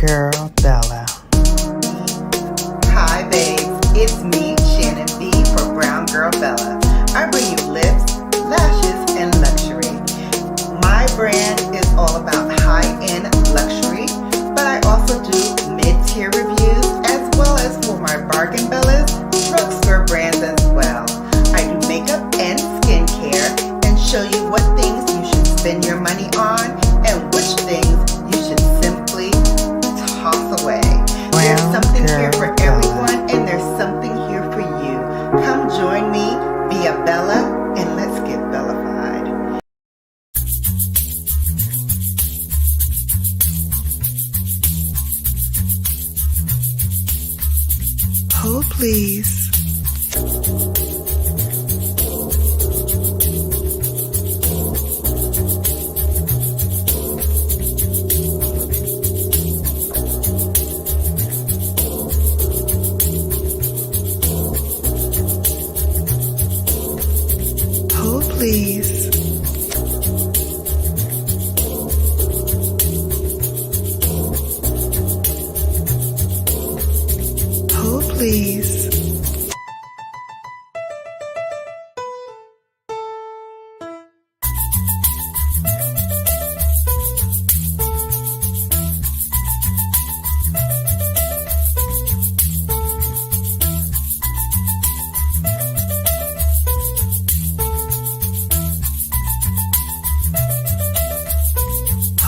girl Bella. Hi babes, it's me, Shannon B for Brown Girl Bella. I bring you lips, lashes, and luxury. My brand is all about high-end luxury, but I also do mid-tier reviews as well as for my bargain bellas, drugstore brands as well. I do makeup and skincare and show you what things you should spend your money on and which things you should simply toss away. There's something here for everyone, and there's something here for you. Come join me, be a Bella, and let's get Bellafied. Oh, please. Oh, please.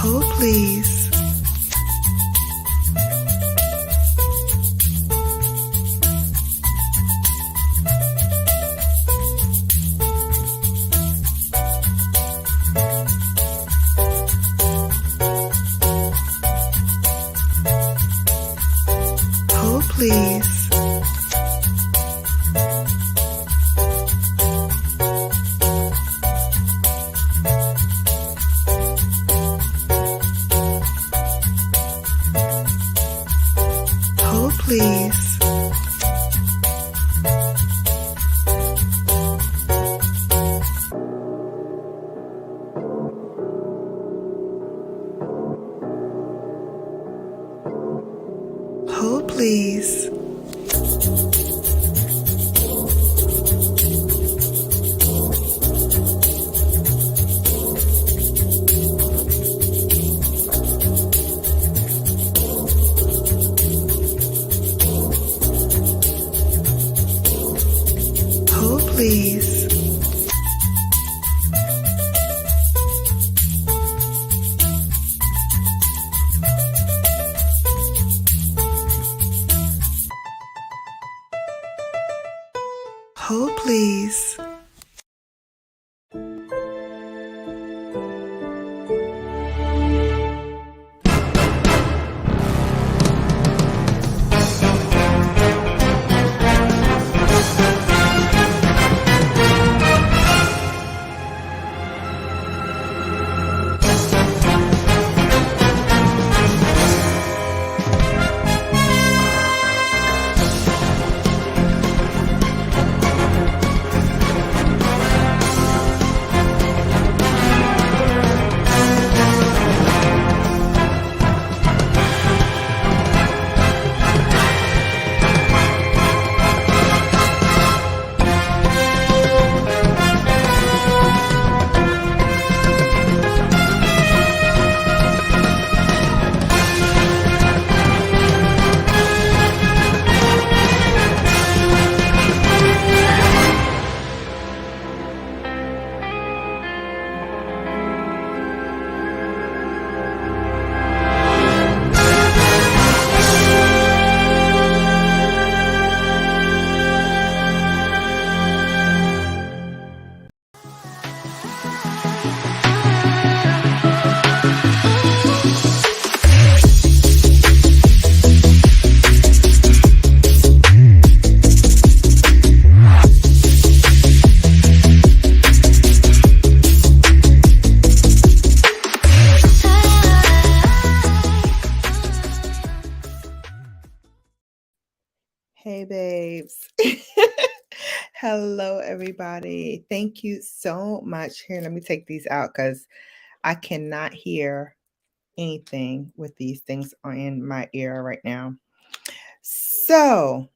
Oh, please. Oh, please. Oh, please. Oh, please. Oh, please. Oh, please. Oh, please. Hey babes. Hello everybody. Thank you so much. Here, let me take these out because I cannot hear anything with these things are in my ear right now. So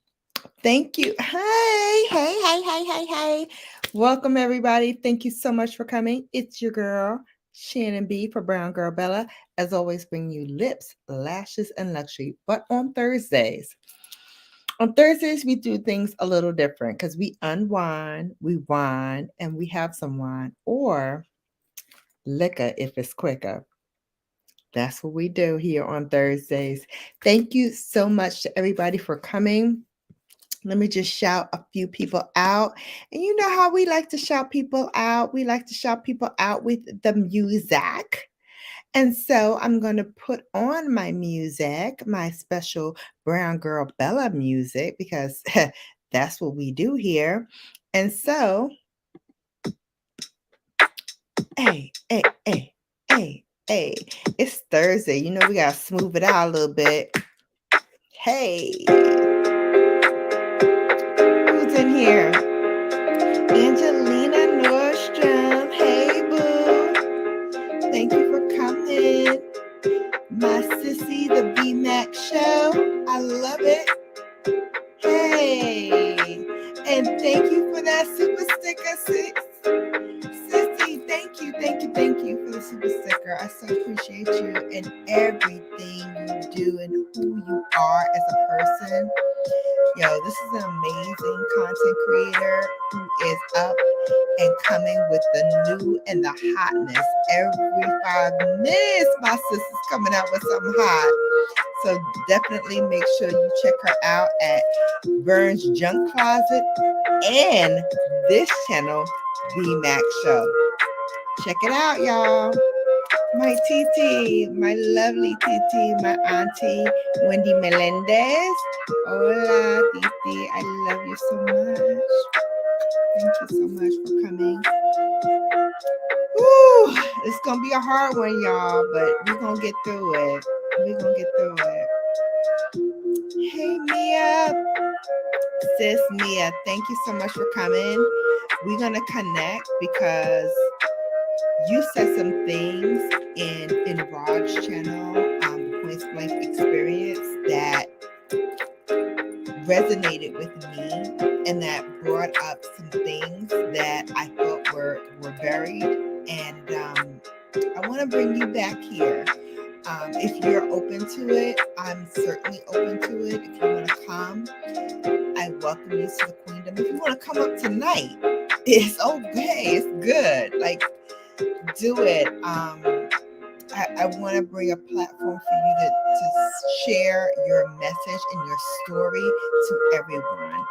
thank you. Hey. Welcome, everybody. Thank you so much for coming. It's your girl, Shannon B for Brown Girl Bella. As always, bring you lips, lashes, and luxury. But on Thursdays, we do things a little different because we unwind, we wine, and we have some wine or liquor if it's quicker. That's what we do here on Thursdays. Thank you so much to everybody for coming. Let me just shout a few people out. And you know how we like to shout people out? We like to shout people out with the music. And so I'm going to put on my music, my special Brown Girl Bella music, because that's what we do here. And so, hey, it's Thursday. You know, we got to smooth it out a little bit. Hey, who's in here? Angelina Nordstrom. Hey, boo. Thank you for coming. My sissy, the B-Mac Show. I love it. Hey. And thank you for that super sticker, sissy. Thank you for the super sticker. I so appreciate you and everything you do and who you are as a person. Yo, this is an amazing content creator who is up and coming with the new and the hotness. Every 5 minutes, my sister's coming out with something hot. So definitely make sure you check her out at Vern's Junk Closet and this channel, B-Mac Show. Check it out, y'all. My TT, my lovely TT, my auntie, Wendy Melendez. Hola, Titi. I love you so much. Thank you so much for coming. Woo, it's going to be a hard one, y'all, but we're going to get through it. Hey, Mia. Sis Mia, thank you so much for coming. We're going to connect because you said some things in Raj's channel, Point Blank Experience, that resonated with me and that brought up some things that I thought were buried. And I want to bring you back here. If you're open to it, I'm certainly open to it. If you want to come, I welcome you to the Queendom. If you want to come up tonight, it's okay. It's good. Like, do it. I want to bring a platform for you to share your message and your story to everyone.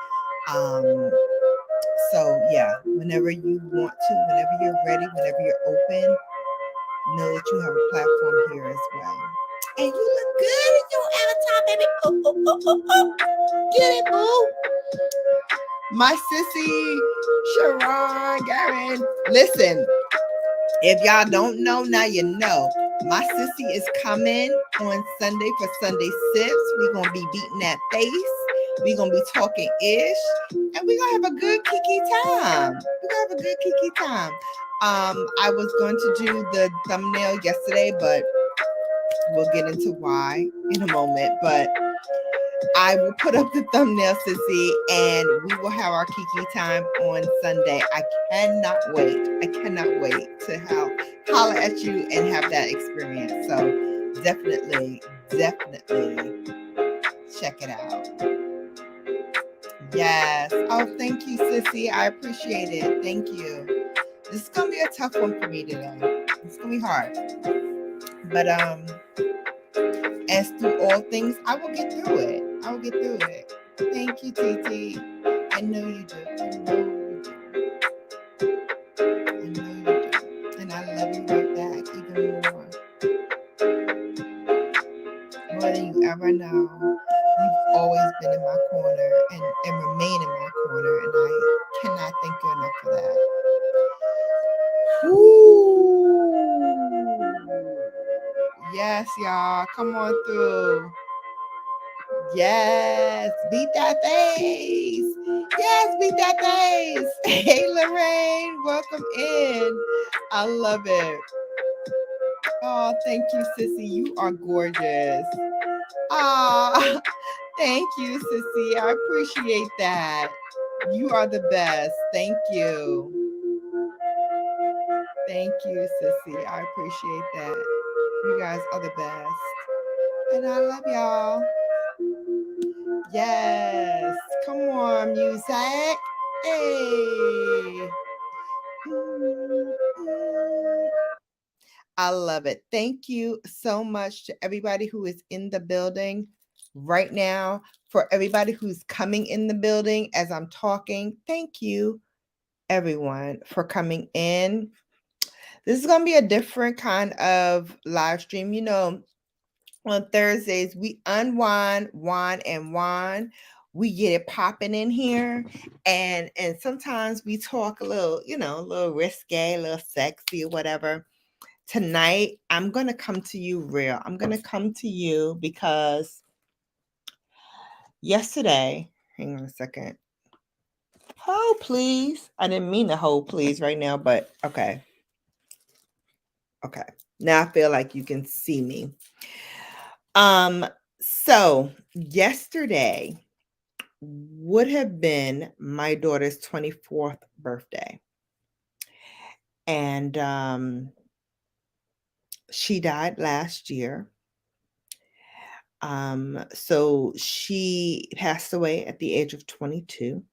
So yeah, whenever you want to, whenever you're ready, whenever you're open, know that you have a platform here as well. And you look good in your avatar, baby. Oh. Get it, boo. My sissy, Sharon Garen. Listen, if y'all don't know, now you know. My sissy is coming on Sunday for Sunday Sips. We're going to be beating that face. We're going to be talking ish. And we're going to have a good kiki time. I was going to do the thumbnail yesterday, but we'll get into why in a moment. But I will put up the thumbnail, sissy, and we will have our kiki time on Sunday. I cannot wait to holler at you and have that experience. So definitely check it out. Yes. Oh, thank you, sissy. I appreciate it. Thank you. This is going to be a tough one for me today. It's going to be hard. But as through all things, I will get through it. Thank you, TT. I know you do. And I love you right back even more. More than you ever know. You've always been in my corner and remain in my corner. And I cannot thank you enough for that. Woo! Yes, y'all. Come on through. Yes, beat that face. Hey, Lorraine, welcome in. I love it. Oh, thank you, Sissy. You are gorgeous. Ah, thank you, Sissy. I appreciate that. You are the best. Thank you. Thank you, Sissy. I appreciate that. You guys are the best. And I love y'all. Yes. Come on, music. Hey. I love it. Thank you so much to everybody who is in the building right now. For everybody who's coming in the building as I'm talking, thank you, everyone, for coming in. This is going to be a different kind of live stream. You know, on Thursdays, we unwind, wine, and wine. We get it popping in here. And sometimes we talk a little, you know, a little risque, a little sexy or whatever. Tonight, I'm going to come to you real. I'm going to come to you because yesterday, hang on a second. Hold, please. I didn't mean to hold, please, right now, but okay. Okay. Now I feel like you can see me. So yesterday would have been my daughter's 24th birthday. And she died last year. So she passed away at the age of 22.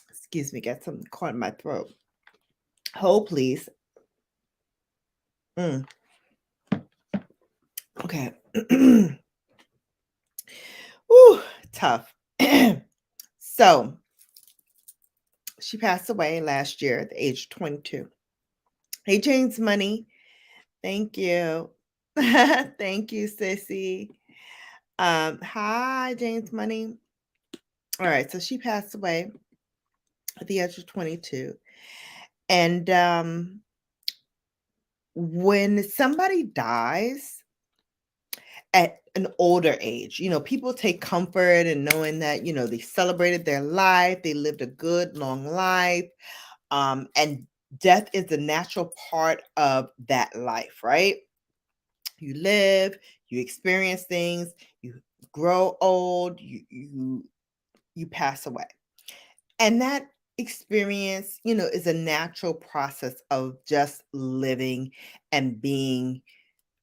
Excuse me, got something caught in my throat. Hold, please. Okay. Whew, tough. So she passed away last year at the age of 22. Hey, James Money. Thank you. Thank you, Sissy. Hi, James Money. All right, so she passed away at the age of 22. And when somebody dies at an older age, you know, people take comfort in knowing that, you know, they celebrated their life, they lived a good, long life. And death is a natural part of that life, right? You live, you experience things, you grow old, you pass away. And that experience, you know, is a natural process of just living and being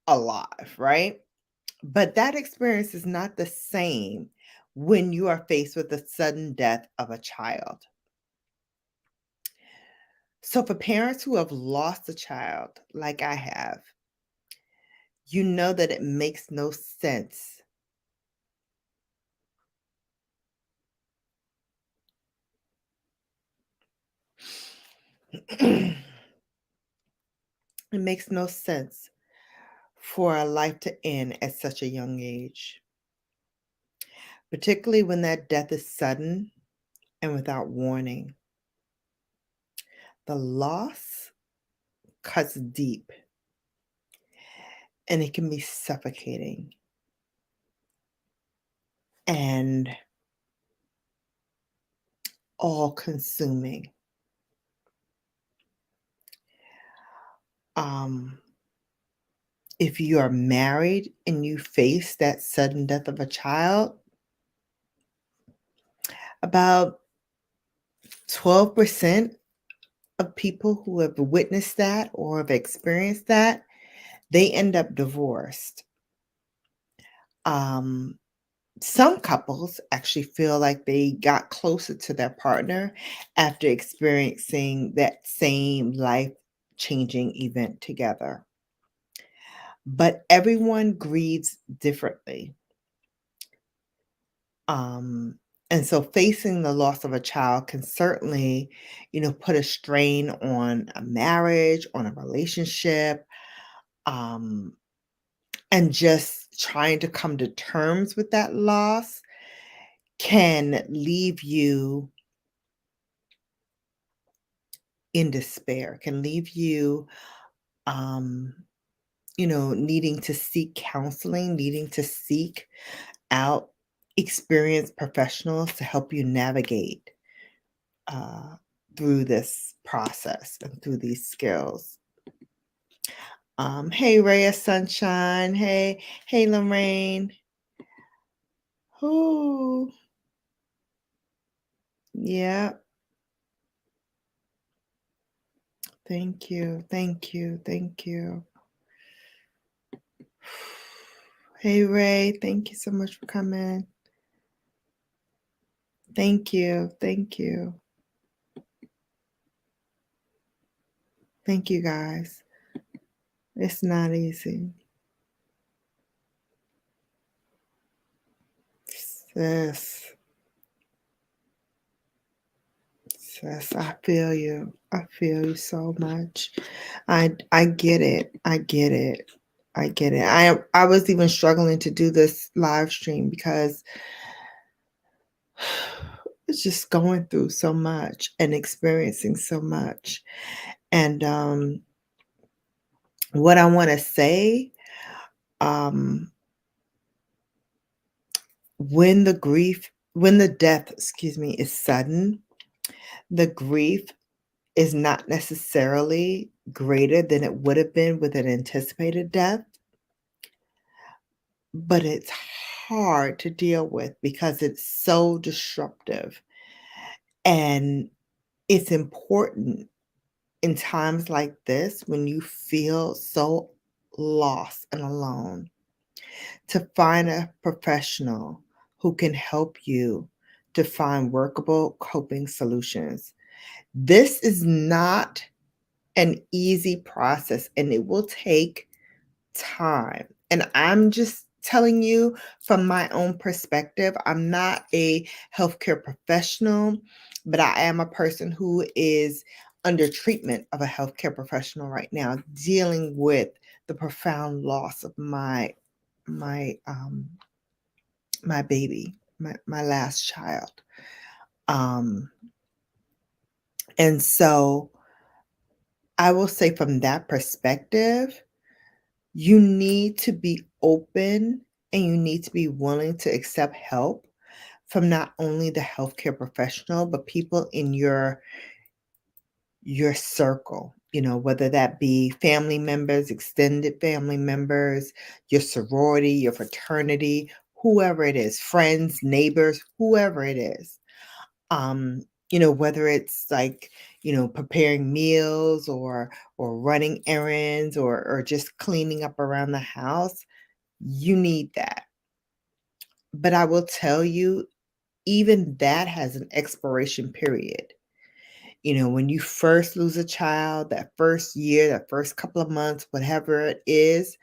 alive, right? But that experience is not the same when you are faced with the sudden death of a child. So for parents who have lost a child, like I have, you know that it makes no sense it makes no sense for a life to end at such a young age, particularly when that death is sudden and without warning. The loss cuts deep and it can be suffocating and all consuming. If you are married and you face that sudden death of a child, about 12% of people who have witnessed that or have experienced that, they end up divorced. Some couples actually feel like they got closer to their partner after experiencing that same life-changing event together. But everyone grieves differently. And so facing the loss of a child can certainly, you know, put a strain on a marriage, on a relationship, and just trying to come to terms with that loss can leave you in despair, can leave you, you know, needing to seek counseling, needing to seek out experienced professionals to help you navigate through this process and through these skills. Hey, Raya Sunshine. Hey, Lorraine. Ooh, yeah. Thank you. Thank you. Thank you. Hey, Ray. Thank you so much for coming. Thank you. Thank you. Thank you, guys. It's not easy. Sis, I feel you. I feel you so much. I get it. I get it. I get it. I was even struggling to do this live stream because it's just going through so much and experiencing so much. And what I want to say, when the death, is sudden, the grief is not necessarily greater than it would have been with an anticipated death, but it's hard to deal with because it's so disruptive. And it's important in times like this, when you feel so lost and alone, to find a professional who can help you to find workable coping solutions. This is not an easy process, and it will take time. And I'm just telling you from my own perspective. I'm not a healthcare professional, but I am a person who is under treatment of a healthcare professional right now, dealing with the profound loss of my baby, my last child. And so I will say, from that perspective, you need to be open and you need to be willing to accept help from not only the healthcare professional, but people in your circle, whether that be family members, extended family members, your sorority, your fraternity, whoever it is, friends, neighbors, whoever it is. Whether it's like, preparing meals or running errands or just cleaning up around the house, you need that. But I will tell you, even that has an expiration period. When you first lose a child, that first year, that first couple of months, whatever it is,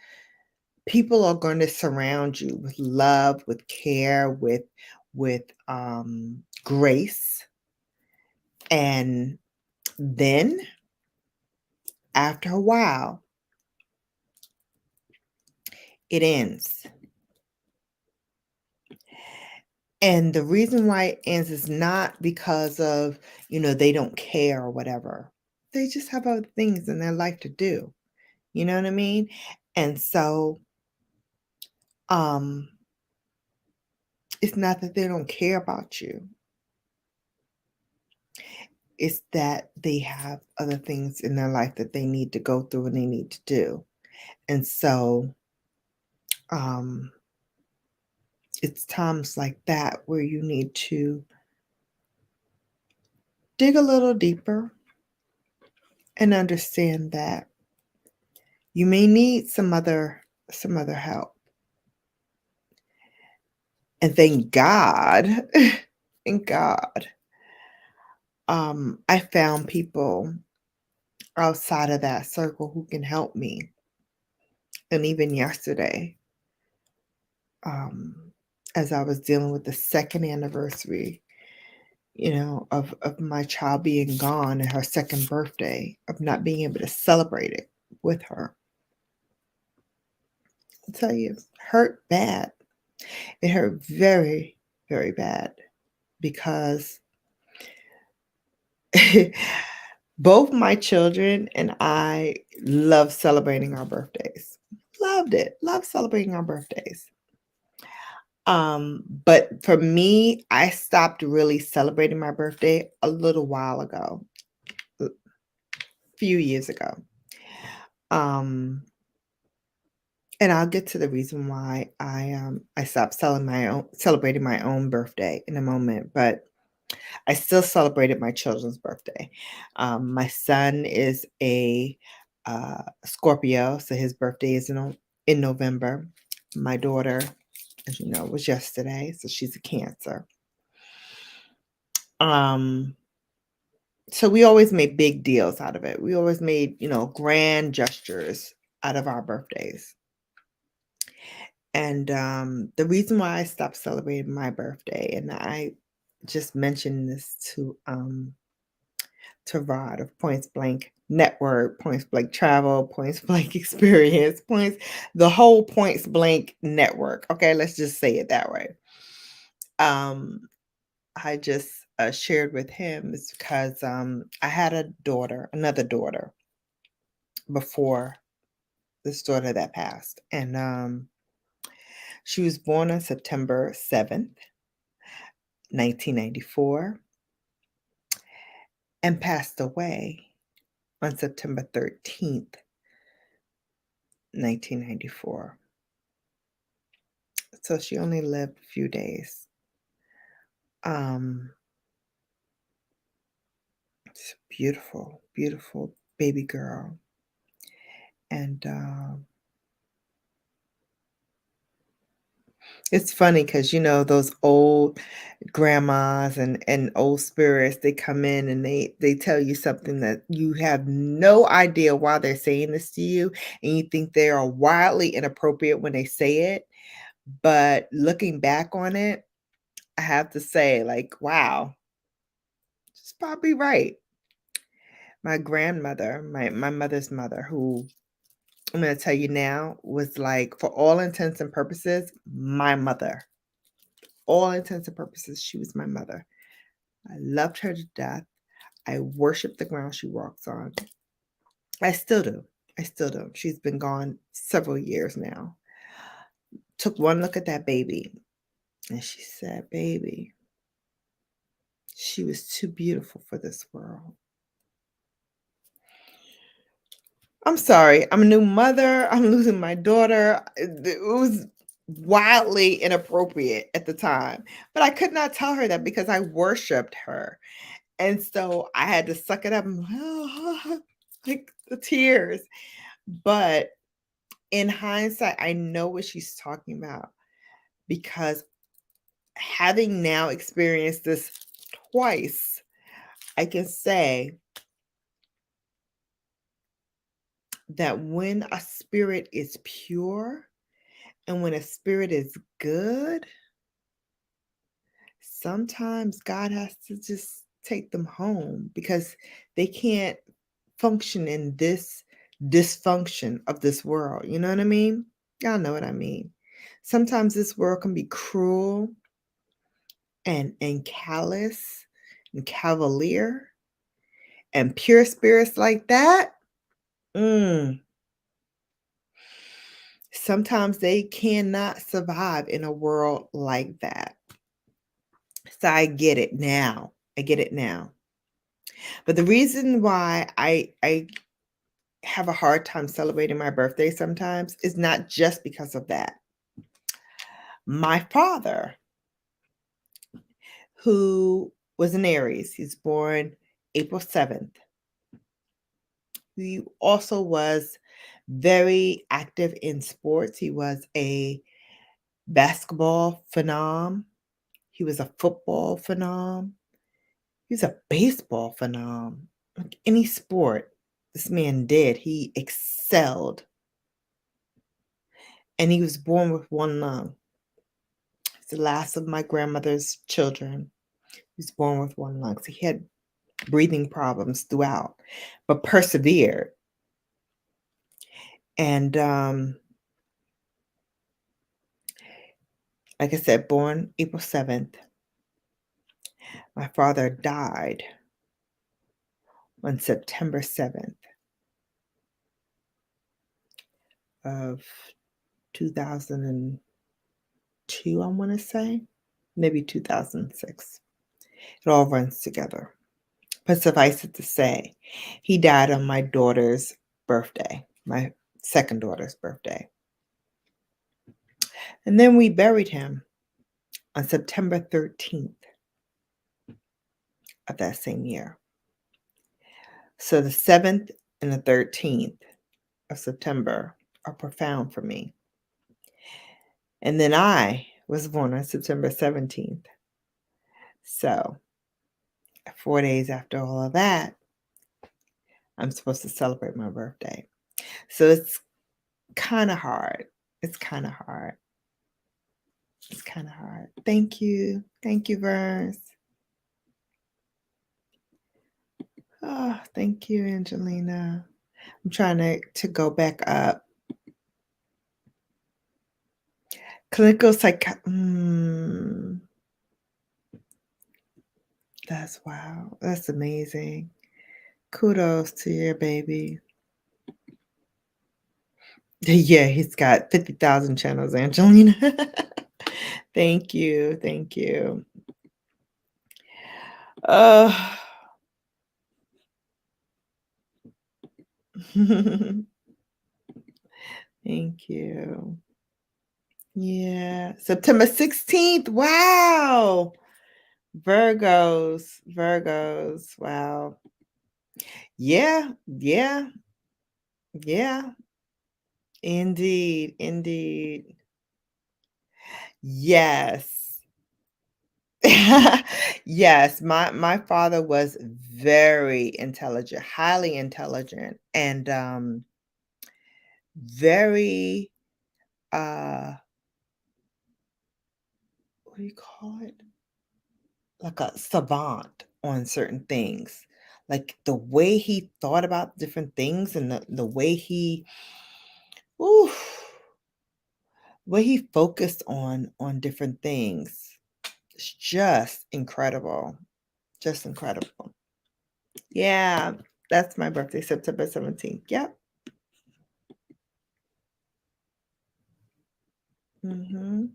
people are going to surround you with love, with care, with grace. And then after a while, it ends. And the reason why it ends is not because of, they don't care or whatever. They just have other things in their life to do. You know what I mean? And so, it's not that they don't care about you. It's that they have other things in their life that they need to go through and they need to do. And so, it's times like that where you need to dig a little deeper and understand that you may need some other help. And thank God, thank God, I found people outside of that circle who can help me. And even yesterday, as I was dealing with the second anniversary, of my child being gone and her second birthday, of not being able to celebrate it with her. I'll tell you, it hurt bad. It hurt very, very bad because both my children and I love celebrating our birthdays. Loved it. Loved celebrating our birthdays. But for me, I stopped really celebrating my birthday a little while ago. few years ago. Um, and I'll get to the reason why I stopped celebrating my own birthday in a moment, but I still celebrated my children's birthday. My son is a Scorpio, so his birthday is in November. My daughter, as you know, was yesterday, so she's a Cancer. So we always made big deals out of it. We always made, grand gestures out of our birthdays. And the reason why I stopped celebrating my birthday, and I just mentioned this to Rod of Points Blank Network, Points Blank Travel, Points Blank Experience, the whole Points Blank network. Okay, let's just say it that way. I just shared with him is because I had another daughter before this daughter that passed. And she was born on September 7th, 1994, and passed away on September 13th, 1994. So she only lived a few days. It's a beautiful, beautiful baby girl. And it's funny because, those old grandmas and old spirits, they come in and they tell you something that you have no idea why they're saying this to you, and you think they are wildly inappropriate when they say it. But looking back on it, I have to say, like, wow, she's probably right. My grandmother, my mother's mother, who I'm going to tell you now, was like, for all intents and purposes, my mother. All intents and purposes, she was my mother. I loved her to death. I worship the ground she walks on. I still do. I still do. She's been gone several years now. Took one look at that baby, and she said, baby, she was too beautiful for this world. I'm sorry. I'm a new mother. I'm losing my daughter. It was wildly inappropriate at the time, but I could not tell her that because I worshiped her. And so I had to suck it up and like the tears. But in hindsight, I know what she's talking about, because having now experienced this twice, I can say that when a spirit is pure and when a spirit is good, sometimes God has to just take them home because they can't function in this dysfunction of this world. You know what I mean? Y'all know what I mean. Sometimes this world can be cruel and callous and cavalier, and pure spirits like that. Sometimes they cannot survive in a world like that. So I get it now. I get it now. But the reason why I have a hard time celebrating my birthday sometimes is not just because of that. My father, who was an Aries, he's born April 7th. He also was very active in sports. He was a basketball phenom. He was a football phenom. He was a baseball phenom. Like any sport this man did, he excelled. And he was born with one lung. He's the last of my grandmother's children. He was born with one lung. So he had breathing problems throughout, but persevered. And like I said, born April 7th. My father died on September 7th of 2002, I want to say. Maybe 2006. It all runs together. But suffice it to say, he died on my daughter's birthday, my second daughter's birthday. And then we buried him on September 13th of that same year. So the 7th and the 13th of September are profound for me. And then I was born on September 17th. So 4 days after all of that, I'm supposed to celebrate my birthday. So it's kind of hard. It's kind of hard. It's kind of hard. Thank you. Thank you, Verse. Oh, thank you, Angelina. I'm trying to go back up. Clinical psych. That's wow. That's amazing. Kudos to your baby. Yeah, he's got 50,000 channels, Angelina. Thank you. Thank you. Thank you. Yeah. September 16th. Wow. Virgos. Virgos. Wow. Yeah. Yeah. Yeah. Indeed. Indeed. Yes. Yes, my father was very intelligent, highly intelligent, and very what do you call it? Like a savant on certain things. Like the way he thought about different things and the ooh, way he focused on different things. It's just incredible. Just incredible. Yeah, that's my birthday, September 17th. Yep. Mm-hmm.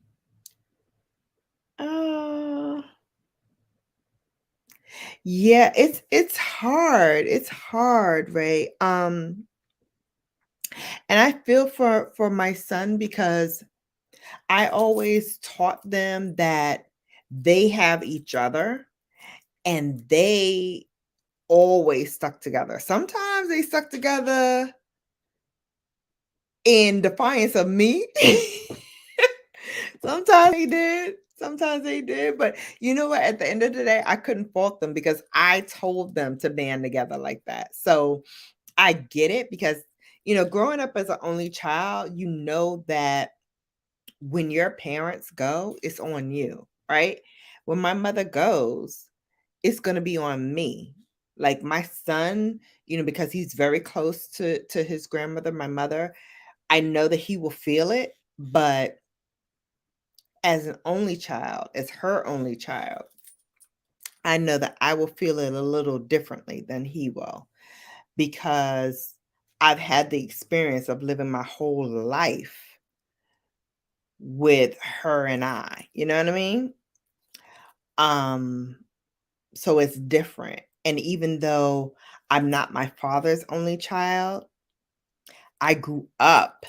Uh, yeah, it's hard. It's hard, Ray. And I feel for my son because I always taught them that they have each other and they always stuck together. Sometimes they stuck together in defiance of me. Sometimes they did. Sometimes they did. But you know what? At the end of the day, I couldn't fault them because I told them to band together like that. So I get it because, growing up as an only child, you know that when your parents go, it's on you, right? When my mother goes, it's going to be on me. Like my son, because he's very close to his grandmother, my mother, I know that he will feel it, but as an only child, as her only child, I know that I will feel it a little differently than he will because I've had the experience of living my whole life with her and I, you know what I mean? Um, so it's different. And even though I'm not my father's only child, I grew up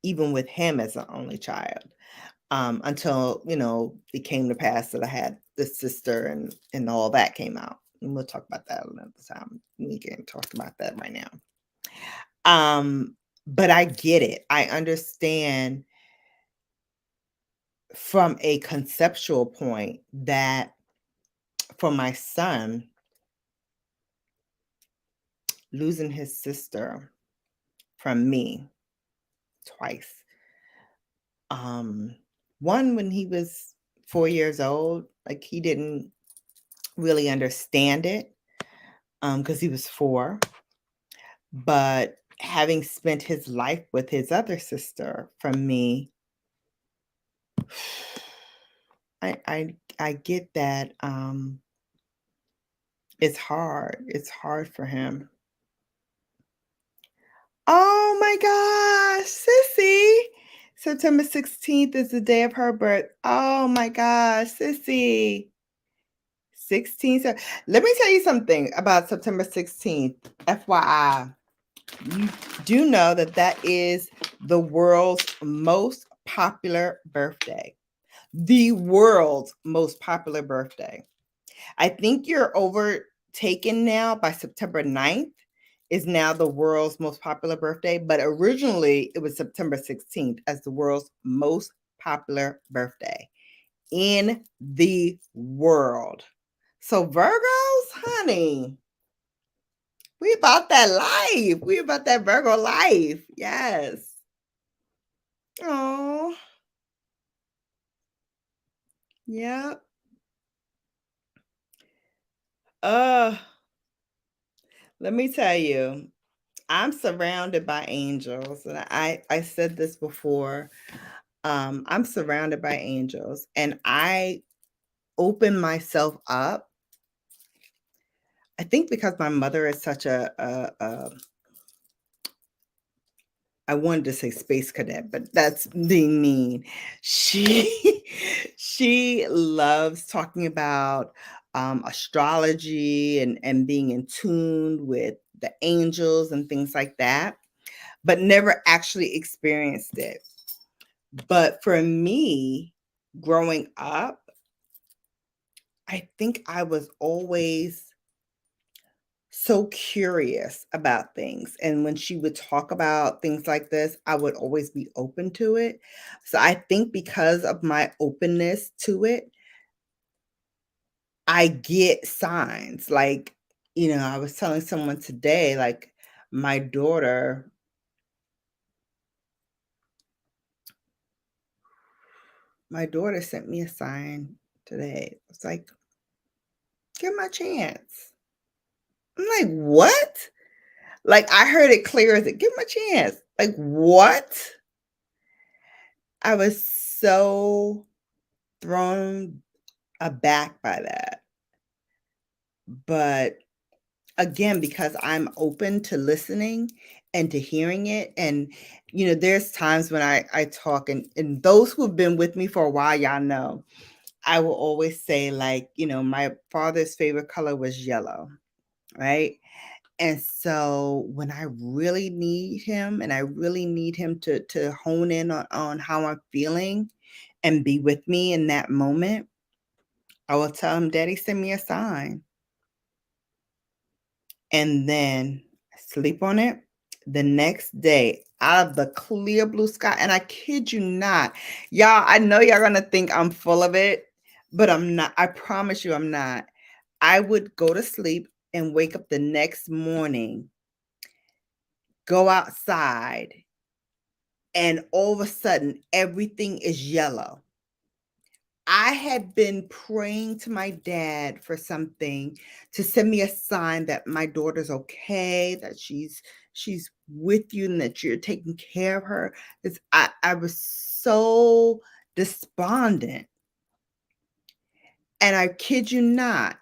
even with him as an only child. Until it came to pass that I had this sister and all that came out. And we'll talk about that another time. We can't talk about that right now. But I get it. I understand from a conceptual point that for my son, losing his sister from me twice. One when he was 4 years old, like he didn't really understand it because he was 4. But having spent his life with his other sister from me, I get that it's hard. It's hard for him. Oh my gosh, Sissy. September 16th is the day of her birth. Oh my gosh, Sissy. 16th. Let me tell you something about September 16th. FYI, you do know that that is the world's most popular birthday. The world's most popular birthday. I think you're overtaken now by September 9th is now the world's most popular birthday, but originally it was September 16th as the world's most popular birthday in the world. So Virgos, honey, we about that life. We about that Virgo life. Yes. Oh, yeah. Uh, let me tell you, I'm surrounded by angels. And I said this before. I'm surrounded by angels and I open myself up. I think because my mother is such a I wanted to say space cadet, but that's being mean. She she loves talking about astrology and being in tune with the angels and things like that, but never actually experienced it. But for me, growing up, I think I was always so curious about things. And when she would talk about things like this, I would always be open to it. So I think because of my openness to it, I get signs. Like, I was telling someone today, like my daughter, my daughter sent me a sign today. It's like, give my chance. I'm like, what? Like I heard it clear as it, give my chance. Like, what? I was so thrown aback by that. But again, because I'm open to listening and to hearing it. And, there's times when I talk and those who've been with me for a while, y'all know, I will always say like, my father's favorite color was yellow, right? And so when I really need him and I really need him to hone in on how I'm feeling and be with me in that moment, I will tell him, Daddy, send me a sign. And then sleep on it. The next day, out of the clear blue sky, and I kid you not, y'all, I know y'all gonna think I'm full of it, but I'm not. I promise you I'm not. I would go to sleep and wake up the next morning, go outside, and all of a sudden, everything is yellow. I had been praying to my dad for something to send me a sign that my daughter's okay, that she's with you and that you're taking care of her. I was so despondent. And I kid you not,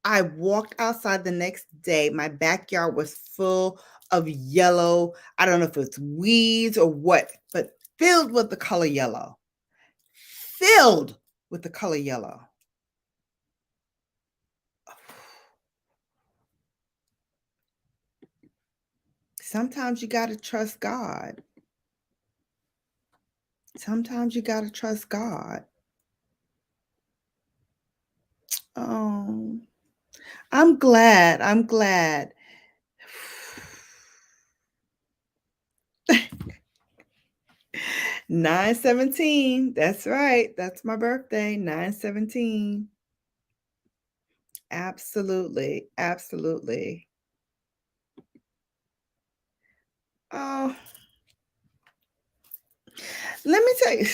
I walked outside the next day. My backyard was full of yellow. I don't know if it's weeds or what, but filled with the color yellow. Filled with the color yellow. Sometimes you got to trust God. Sometimes you got to trust God. Oh, I'm glad. I'm glad. 9/17. That's right. That's my birthday. 9/17. Absolutely. Absolutely. Oh, let me tell you.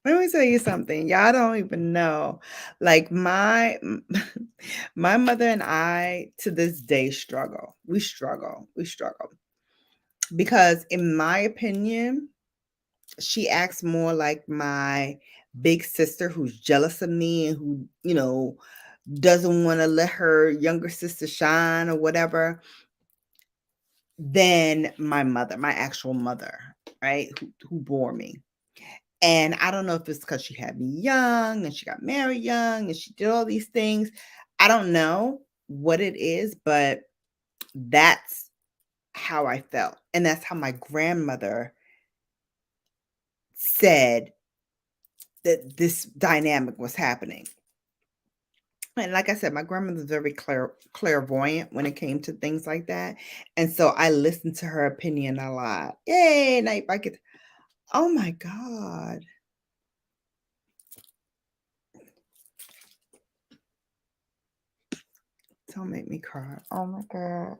Let me tell you something. Y'all don't even know. Like my mother and I to this day struggle. We struggle. We struggle. Because in my opinion, she acts more like my big sister who's jealous of me and who, doesn't want to let her younger sister shine or whatever than my mother, my actual mother, right? Who bore me. And I don't know if it's because she had me young and she got married young and she did all these things. I don't know what it is, but that's how I felt. And that's how my grandmother said that this dynamic was happening. And like I said, my grandmother's very clairvoyant when it came to things like that. And so I listened to her opinion a lot. Yay, night bucket. Oh my God. Don't make me cry. Oh my God.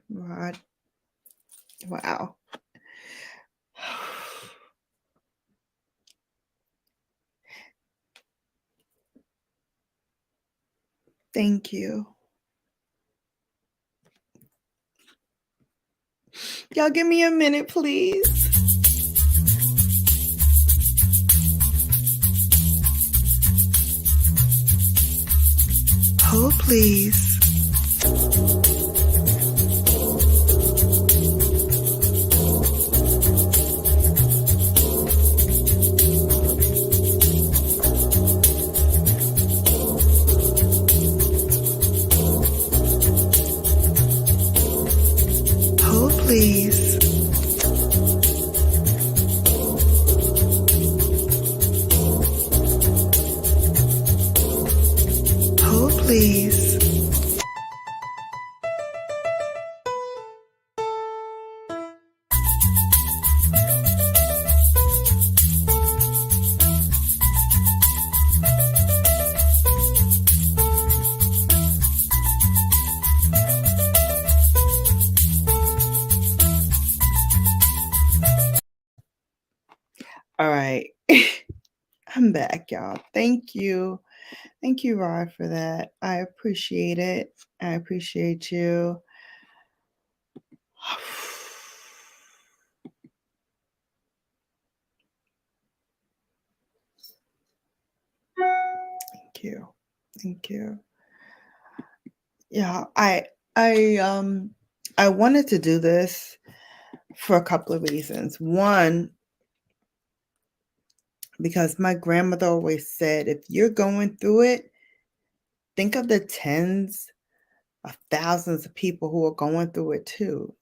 What? Wow. Thank you. Y'all give me a minute, please. Hold, please. Hold, please. Hold, please. All right. I'm back, y'all. Thank you. Thank you, Rod, for that. I appreciate it. I appreciate you. Thank you. Thank you. Yeah, I wanted to do this for a couple of reasons. One, because my grandmother always said, if you're going through it, think of the tens of thousands of people who are going through it too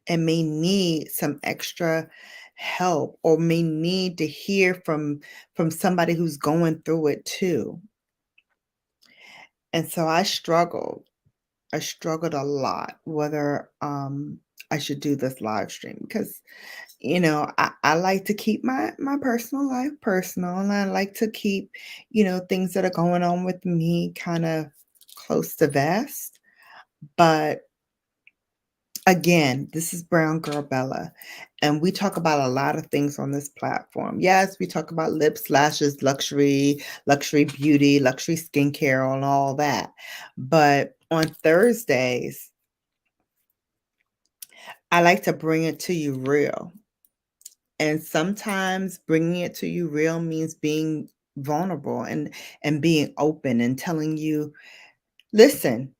and may need some extra help or may need to hear from somebody who's going through it too. And so I struggled a lot whether I should do this live stream because I like to keep my personal life personal, and I like to keep things that are going on with me kind of close to vest. But again, this is Brown Girl Bella, and we talk about a lot of things on this platform. Yes, we talk about lips, lashes, luxury beauty, luxury skincare, and all that. But on Thursdays, I like to bring it to you real. And sometimes bringing it to you real means being vulnerable and being open and telling you, listen,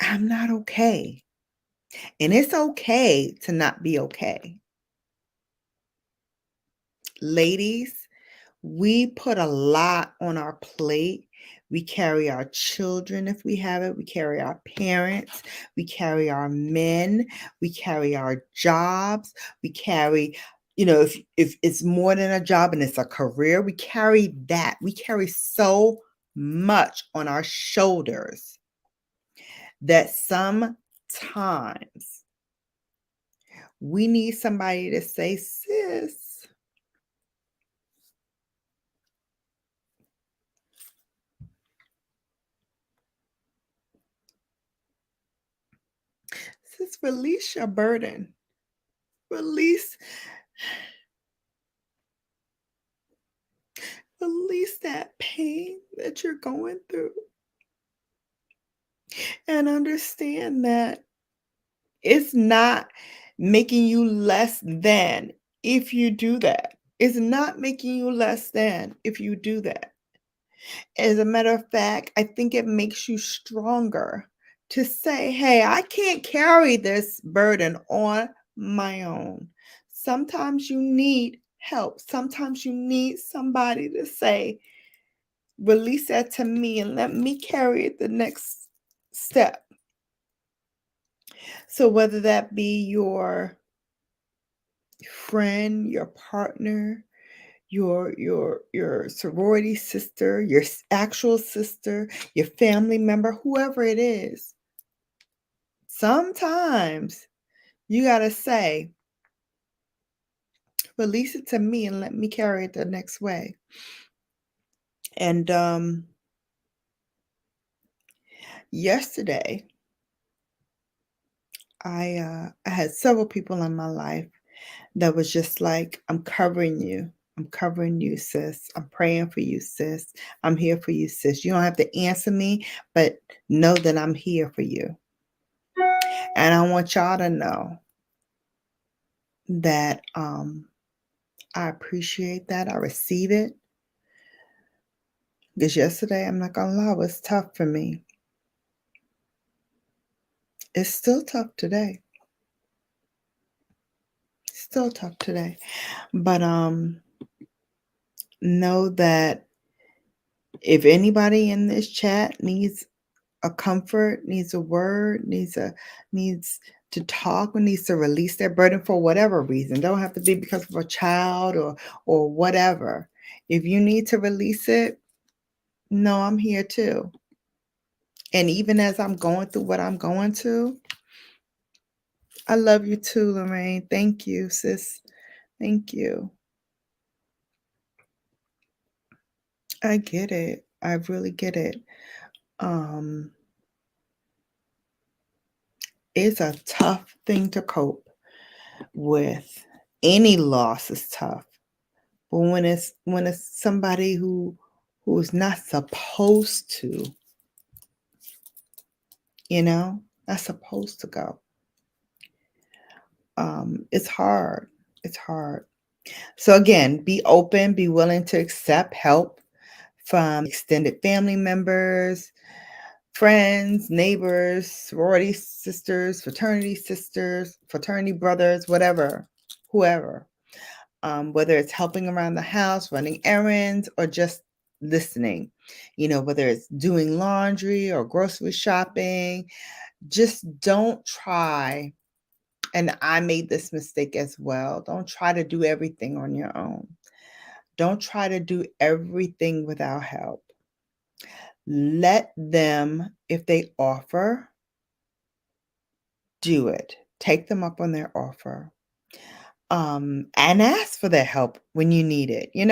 I'm not okay. And it's okay to not be okay. Ladies, we put a lot on our plate. We carry our children if we have it. We carry our parents. We carry our men. We carry our jobs. We carry, if it's more than a job and it's a career, we carry that. We carry so much on our shoulders that sometimes we need somebody to say, sis, release your burden. Release that pain that you're going through. And understand that it's not making you less than if you do that. It's not making you less than if you do that. As a matter of fact, I think it makes you stronger to say, hey, I can't carry this burden on my own. Sometimes you need help. Sometimes you need somebody to say, Release that to me and let me carry it the next step. So whether that be your friend, your partner, your sorority sister, your actual sister, your family member, whoever it is, sometimes you got to say, release it to me and let me carry it the next way. And yesterday, I had several people in my life that was just like, I'm covering you. I'm covering you, sis. I'm praying for you, sis. I'm here for you, sis. You don't have to answer me, but know that I'm here for you. And I want y'all to know that I appreciate that. I receive it. Because yesterday, I'm not going to lie, it was tough for me. It's still tough today. Still tough today. But know that if anybody in this chat needs a comfort, needs a word, needs to talk, or needs to release their burden for whatever reason, don't have to be because of a child or whatever. If you need to release it, no, I'm here too. And even as I'm going through what I'm going to, I love you too, Lorraine. Thank you, sis. Thank you. I get it. I really get it. It's a tough thing to cope with. Any loss is tough. But when it's somebody who's not supposed to, not supposed to go. It's hard. It's hard. So again, be open, be willing to accept help from extended family members, friends, neighbors, sorority sisters, fraternity brothers, whatever, whoever. Whether it's helping around the house, running errands, or just listening, whether it's doing laundry or grocery shopping, just don't try. And I made this mistake as well. Don't try to do everything on your own. Don't try to do everything without help. Let them, if they offer, do it. Take them up on their offer. And ask for their help when you need it, I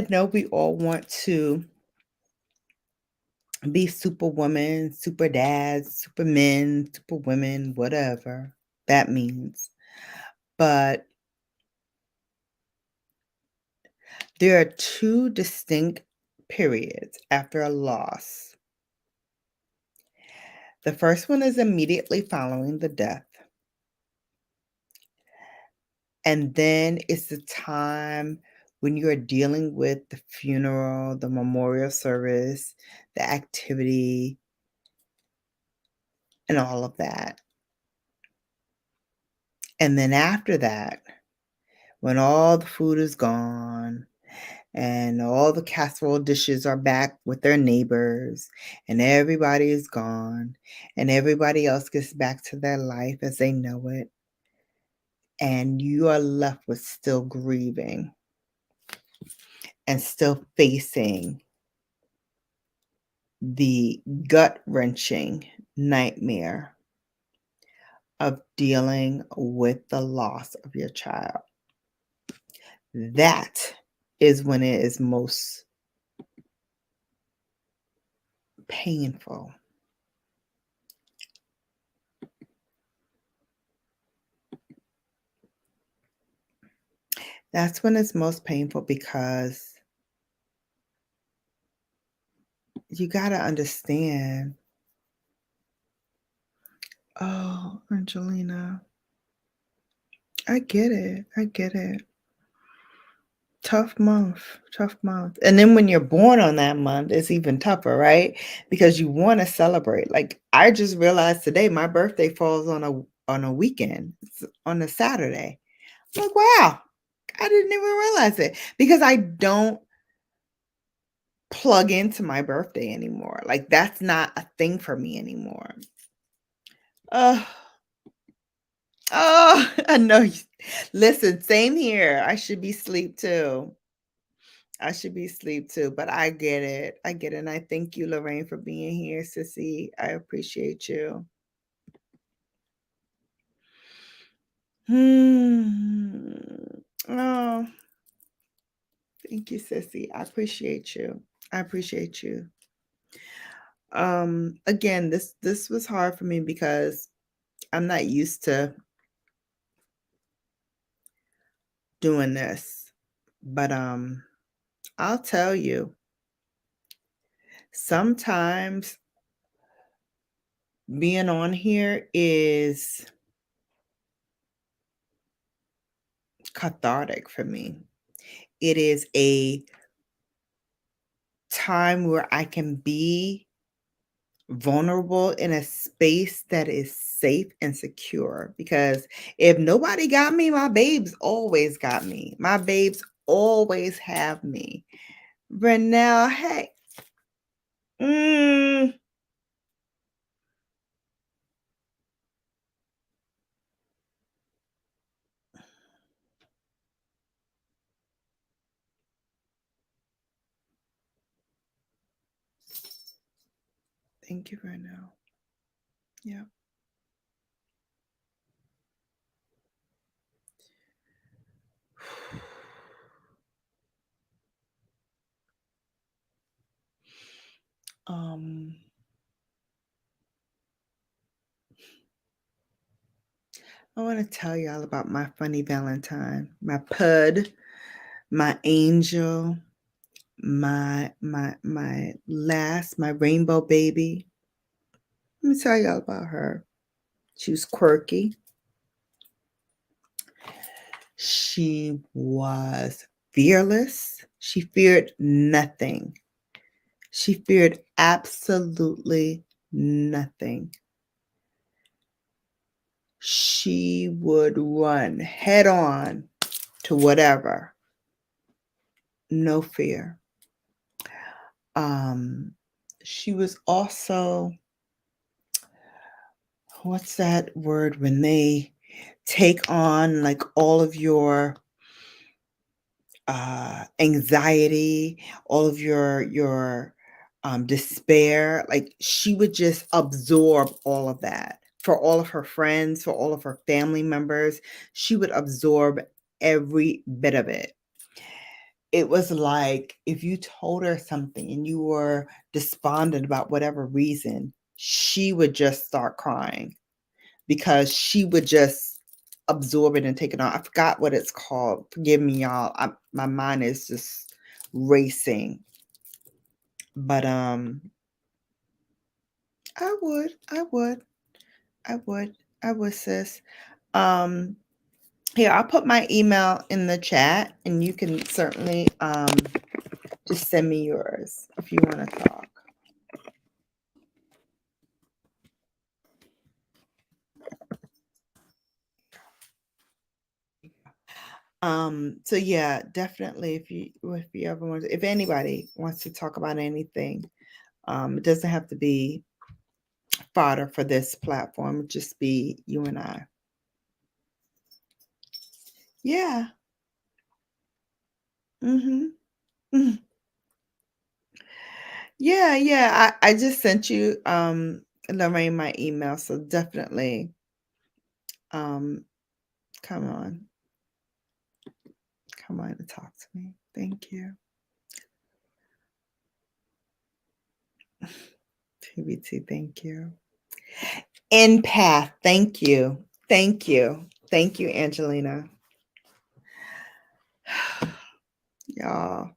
know we all want to be superwoman, super dads, supermen, superwomen, whatever that means. But there are two distinct periods after a loss. The first one is immediately following the death. And then it's the time when you are dealing with the funeral, the memorial service, the activity, and all of that. And then after that, when all the food is gone and all the casserole dishes are back with their neighbors and everybody is gone and everybody else gets back to their life as they know it, and you are left with still grieving and still facing the gut-wrenching nightmare of dealing with the loss of your child. That is when it is most painful. That's when it's most painful because you got to understand. Oh, Angelina, I get it. I get it. Tough month. And then when you're born on that month, it's even tougher, right? Because you want to celebrate. Like I just realized today, my birthday falls on a weekend. It's on a Saturday. I'm like, wow, I didn't even realize it because I don't plug into my birthday anymore. Like, that's not a thing for me anymore. Oh, oh, I know. Listen, same here. I should be asleep too. I should be asleep too, but I get it. I get it. And I thank you, Lorraine, for being here, sissy. I appreciate you. Oh, thank you, sissy. I appreciate you. I appreciate you. Again, this was hard for me because I'm not used to doing this. But I'll tell you, sometimes being on here is cathartic for me. It is a time where I can be vulnerable in a space that is safe and secure, because if nobody got me, my babes always got me. My babes always have me. Renelle, hey. Thank you, Renelle. Yeah. Um, I want to tell y'all about my funny Valentine, my pud, my angel, my rainbow baby. Let me tell y'all about her. She was quirky. She was fearless. She feared nothing. She feared absolutely nothing. She would run head on to whatever. No fear. She was also, what's that word when they take on like all of your anxiety, all of your despair. Like, she would just absorb all of that for all of her friends, for all of her family members. She would absorb every bit of it. It was like if you told her something and you were despondent about whatever reason, she would just start crying because she would just absorb it and take it on. I forgot what it's called. Forgive me, y'all. My mind is just racing. But I would, sis. Here, I'll put my email in the chat, and you can certainly just send me yours if you want to talk. So yeah, definitely if you ever want to, if anybody wants to talk about anything, it doesn't have to be fodder for this platform, just be you and I. Yeah. Mm-hmm. Yeah. I just sent you Lorraine my email, so definitely um come on. Come on and talk to me. Thank you. TBT, thank you. Empath, thank you. Thank you. Thank you, Angelina. Y'all.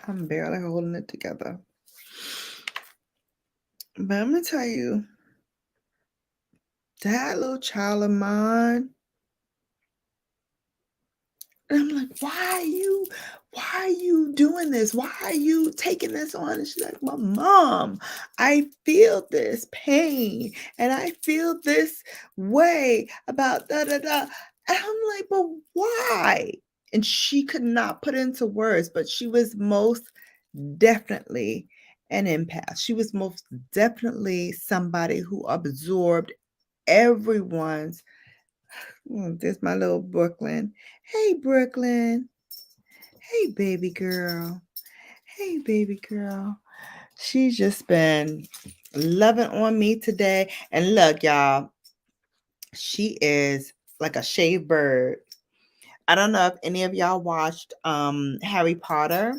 I'm barely holding it together. But I'm gonna tell you, that little child of mine. And I'm like, why are you doing this? Why are you taking this on? And she's like, my mom, I feel this pain and I feel this way about da da da. And I'm like, but why? And she could not put it into words, but she was most definitely an empath. She was most definitely somebody who absorbed everyone's. There's my little Brooklyn. Hey, Brooklyn. Hey, baby girl. Hey, baby girl. She's just been loving on me today. And look, y'all, she is like a shaved bird. I don't know if any of y'all watched Harry Potter,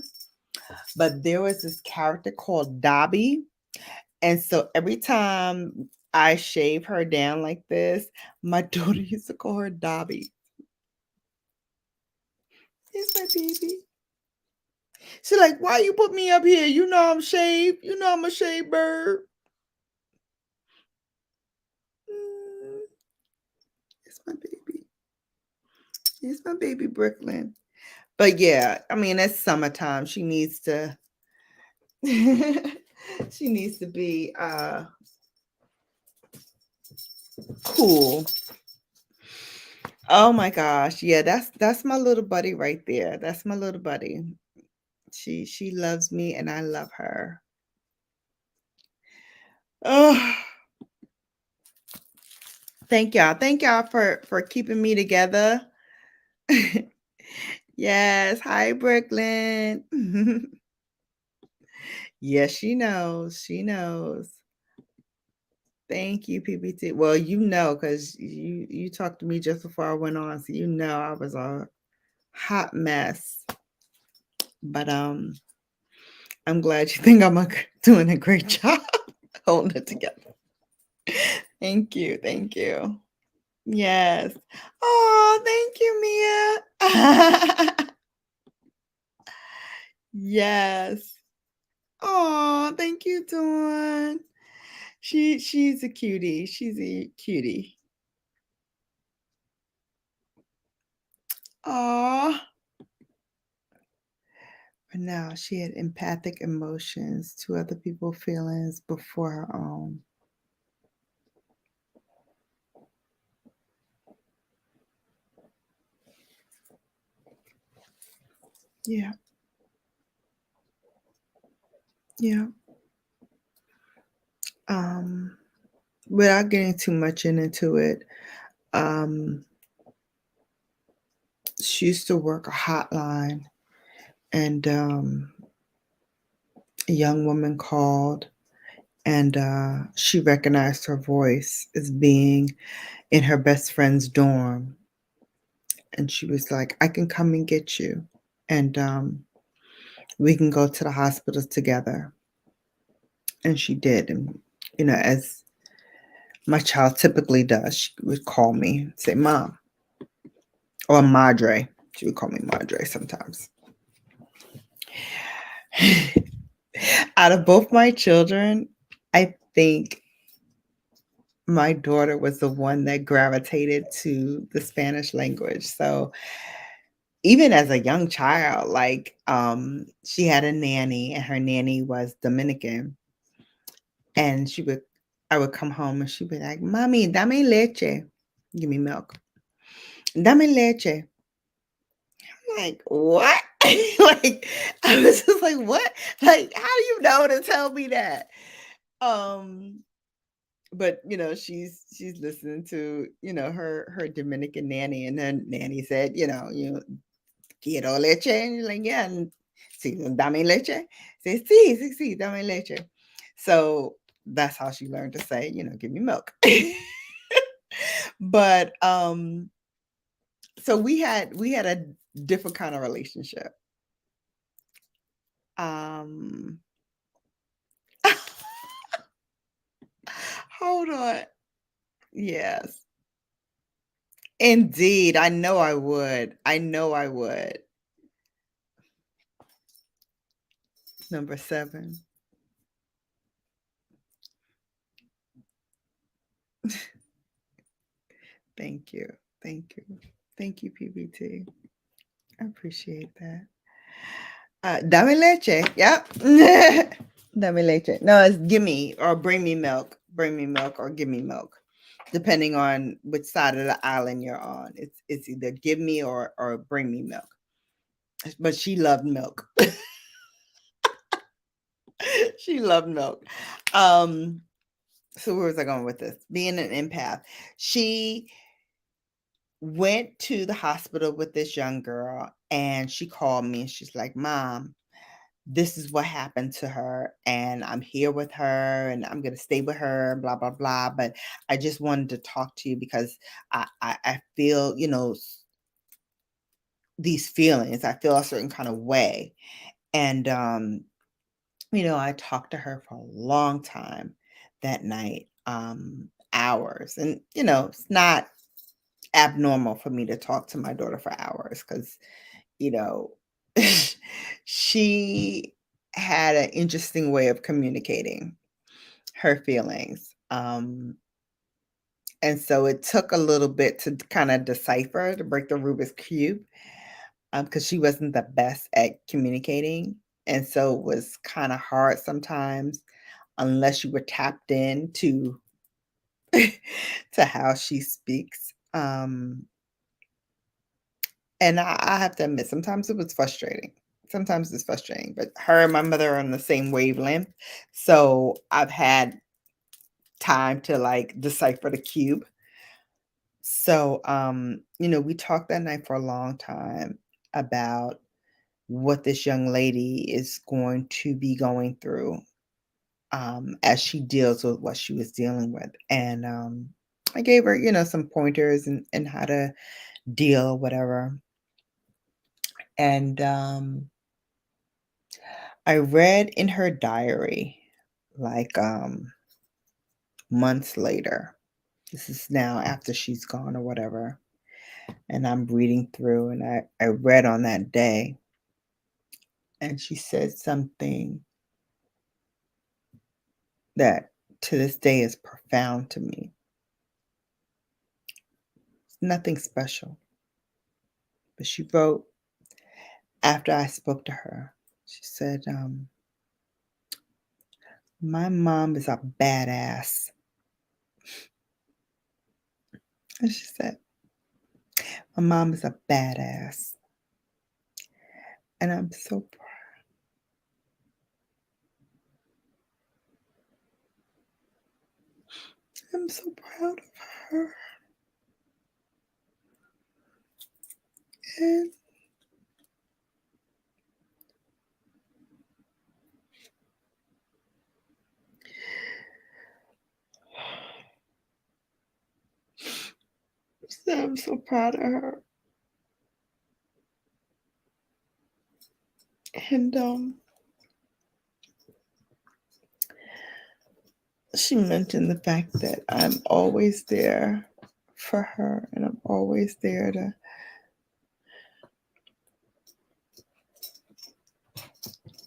but there was this character called Dobby. And so every time I shave her down like this, my daughter used to call her Dobby. It's my baby. She's like, why you put me up here? You know I'm shaved. You know I'm a shaved bird. Mm, it's my baby. It's my baby Brooklyn. But yeah, I mean, it's summertime. She needs to she needs to be cool. Oh my gosh. Yeah, that's my little buddy right there. That's my little buddy. She loves me and I love her. Oh, thank y'all. Thank y'all for keeping me together. Yes. Hi, Brooklyn. Yes, she knows. She knows. Thank you, PPT. Well, you know, because you talked to me just before I went on, so you know I was a hot mess. But I'm glad you think I'm doing a great job holding it together. Thank you. Thank you. Yes. Oh, thank you, Mia. Yes. Oh, thank you, Dawn. She's a cutie. She's a cutie. Oh. But now she had empathic emotions to other people's feelings before her own. Yeah. Yeah. Um, Without getting too much into it, um, she used to work a hotline and a young woman called and she recognized her voice as being in her best friend's dorm. And she was like, I can come and get you. And we can go to the hospital together. And she did. And, as my child typically does, she would call me, say, Mom, or Madre. She would call me Madre sometimes. Out of both my children, I think my daughter was the one that gravitated to the Spanish language. So even as a young child, like she had a nanny and her nanny was Dominican. And I would come home and she'd be like, Mommy, dame leche. Give me milk. Dame leche. I'm like, what? Like, I was just like, what? Like, how do you know to tell me that? Um, but she's listening to her Dominican nanny, and then nanny said, quiero leche, and you're like, yeah, and sí, dame leche. Say, sí, sí, sí, dame leche. So that's how she learned to say, give me milk. But so we had a different kind of relationship. Um Hold on. Yes. Indeed. I know I would. I know I would. Number 7. Thank you. Thank you. Thank you, PBT. I appreciate that. Dame leche. Yep. Dame leche. No, it's give me or bring me milk. Bring me milk or give me milk. Depending on which side of the island you're on. It's either give me or bring me milk. But she loved milk. She loved milk. So where was I going with this? Being an empath. She went to the hospital with this young girl and she called me and she's like, Mom, this is what happened to her and I'm here with her and I'm going to stay with her, blah, blah, blah. But I just wanted to talk to you because I feel, these feelings. I feel a certain kind of way. And, I talked to her for a long time that night, hours. And, it's not abnormal for me to talk to my daughter for hours because, you know, she had an interesting way of communicating her feelings. And so it took a little bit to kind of decipher, to break the Rubik's Cube, because she wasn't the best at communicating. And so it was kind of hard sometimes unless you were tapped in to how she speaks. And I have to admit, sometimes it was frustrating. Sometimes it's frustrating, but her and my mother are on the same wavelength. So I've had time to like decipher the cube. So, we talked that night for a long time about what this young lady is going to be going through as she deals with what she was dealing with. And I gave her, some pointers and how to deal, whatever. And I read in her diary, like months later. This is now after she's gone or whatever. And I'm reading through, and I read on that day. And she said something that to this day is profound to me. It's nothing special. But she wrote, after I spoke to her, she said, my mom is a badass. And she said, my mom is a badass. And I'm so proud. I'm so proud of her. And I'm so proud of her. And she mentioned the fact that I'm always there for her and I'm always there to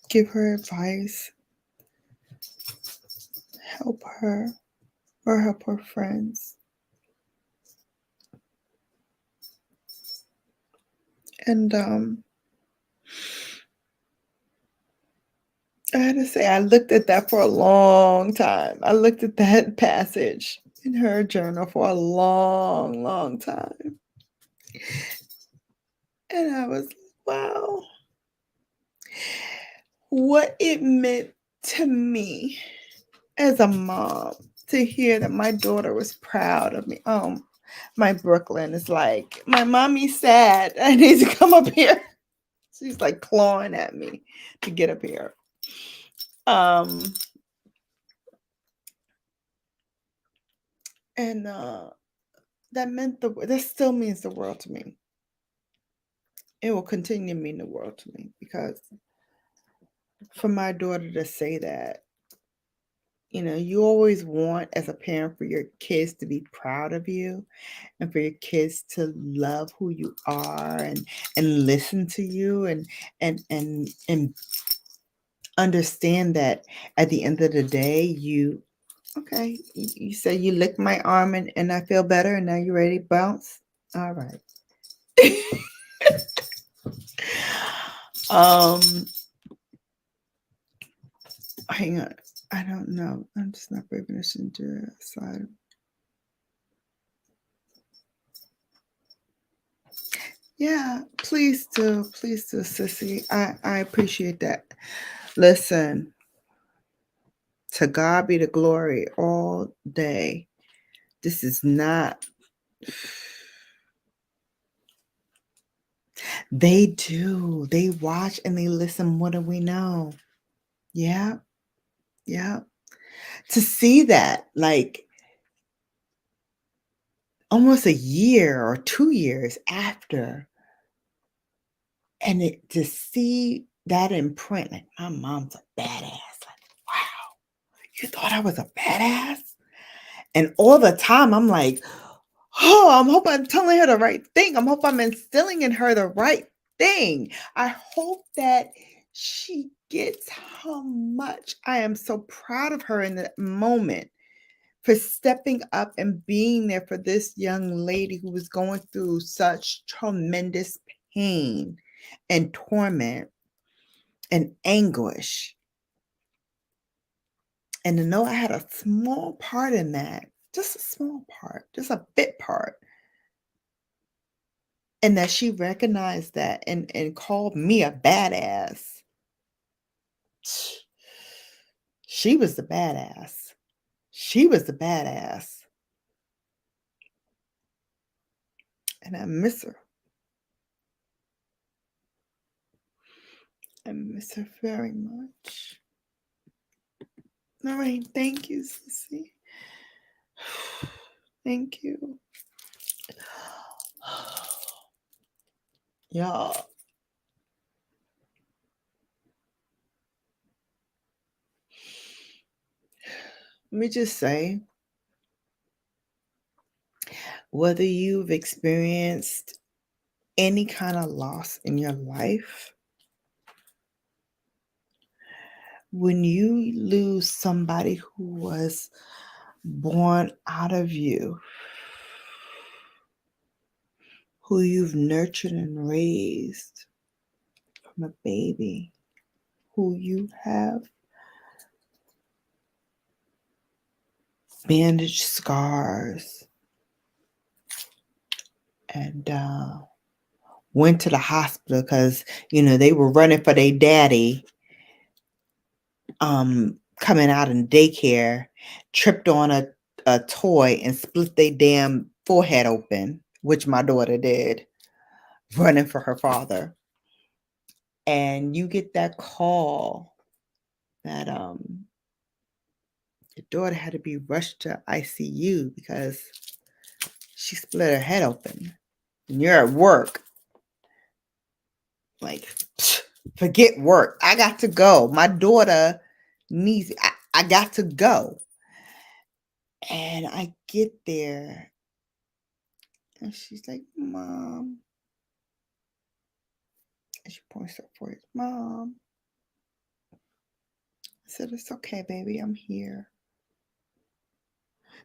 give her advice, help her, or help her friends. And I had to say, I looked at that for a long time. I looked at that passage in her journal for a long, long time. And I was like, wow, what it meant to me as a mom to hear that my daughter was proud of me. My Brooklyn is like, my mommy's sad. I need to come up here. She's like clawing at me to get up here. And that still means the world to me. It will continue to mean the world to me because for my daughter to say that, you always want as a parent for your kids to be proud of you and for your kids to love who you are and listen to you and understand that at the end of the day, you say you lick my arm and I feel better and now you're ready to bounce. All right. Um, hang on. I don't know. I'm just not brave enough to do it outside. Yeah, please do. Please do, Sissy. I appreciate that. Listen, to God be the glory all day. This is not. They do. They watch and they listen. What do we know? Yeah. Yeah. To see that, like, almost a year or 2 years after, and to see that imprint, like, my mom's a badass. Like, wow, you thought I was a badass? And all the time, I'm like, oh, I'm hoping I'm telling her the right thing. I'm hoping I'm instilling in her the right thing. I hope that she gets how much I am so proud of her in that moment for stepping up and being there for this young lady who was going through such tremendous pain and torment and anguish. And to know I had a small part in that, just a small part, just a bit part. And that she recognized that and called me a badass. She was the badass. She was the badass. And I miss her. I miss her very much. All right, thank you, Sissy. Thank you. Y'all. Let me just say, whether you've experienced any kind of loss in your life, when you lose somebody who was born out of you, who you've nurtured and raised from a baby, who you have bandaged scars and went to the hospital because, they were running for their daddy, coming out in daycare, tripped on a toy and split their damn forehead open, which my daughter did, running for her father. And you get that call that your daughter had to be rushed to ICU because she split her head open. And you're at work. Like, forget work. I got to go. My daughter needs, I got to go. And I get there. And she's like, Mom. And she points her forehead. Mom. I said, it's okay, baby. I'm here.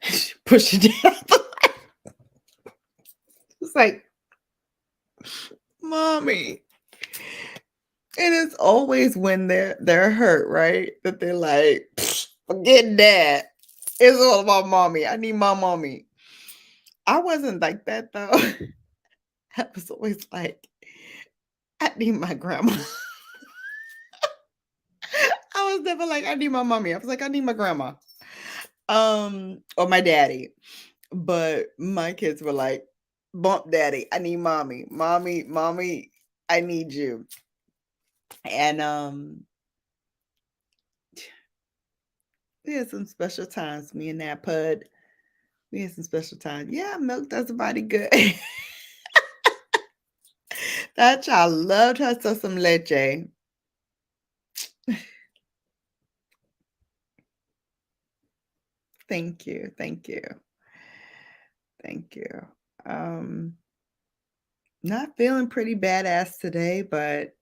And she pushed it down. It's like, Mommy. And it's always when they're hurt, right? That they're like, forget that. It's all about mommy. I need my mommy. I wasn't like that though. I was always like, I need my grandma. I was never like, I need my mommy. I was like, I need my grandma. Or my daddy. But my kids were like, bump daddy, I need mommy. Mommy, I need you. And we had some special times, me and that Pud. We had some special times. Yeah, milk does the body good. That child loved her some leche. Thank you. Thank you. Thank you. Not feeling pretty badass today, but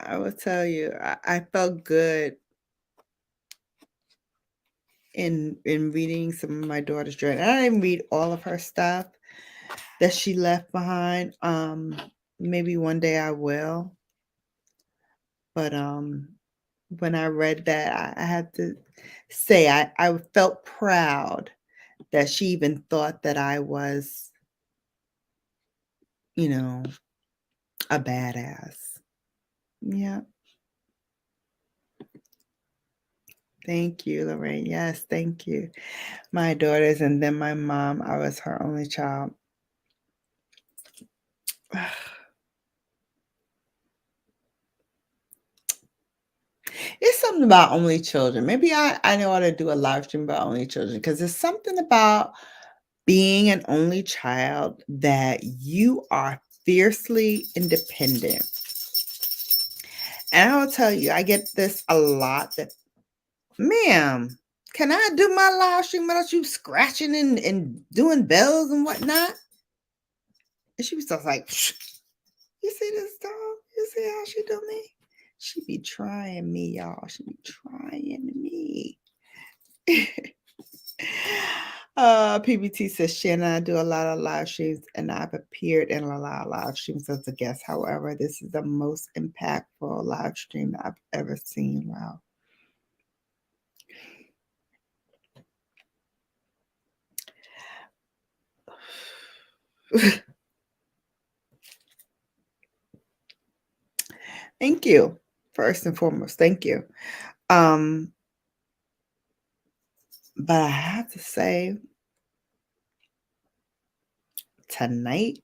I will tell you, I felt good in reading some of my daughter's journal. I didn't read all of her stuff that she left behind. Maybe one day I will. But when I read that, I had to say I felt proud that she even thought that I was, you know, a badass. Yeah. Thank you, Lorraine. Yes, thank you. My daughters and then my mom, I was her only child. It's something about only children. Maybe I know how to do a live stream about only children because there's something about being an only child that you are fiercely independent. And I'll tell you, I get this a lot that, ma'am, can I do my live stream without you scratching and doing bells and whatnot? And she was just like, "Psh, you see this dog? You see how she do me? She be trying me, y'all. She be trying me." PBT says, Shannon, I do a lot of live streams and I've appeared in a lot of live streams as a guest. However, this is the most impactful live stream I've ever seen. Wow. Thank you. First and foremost, thank you. But I have to say, tonight,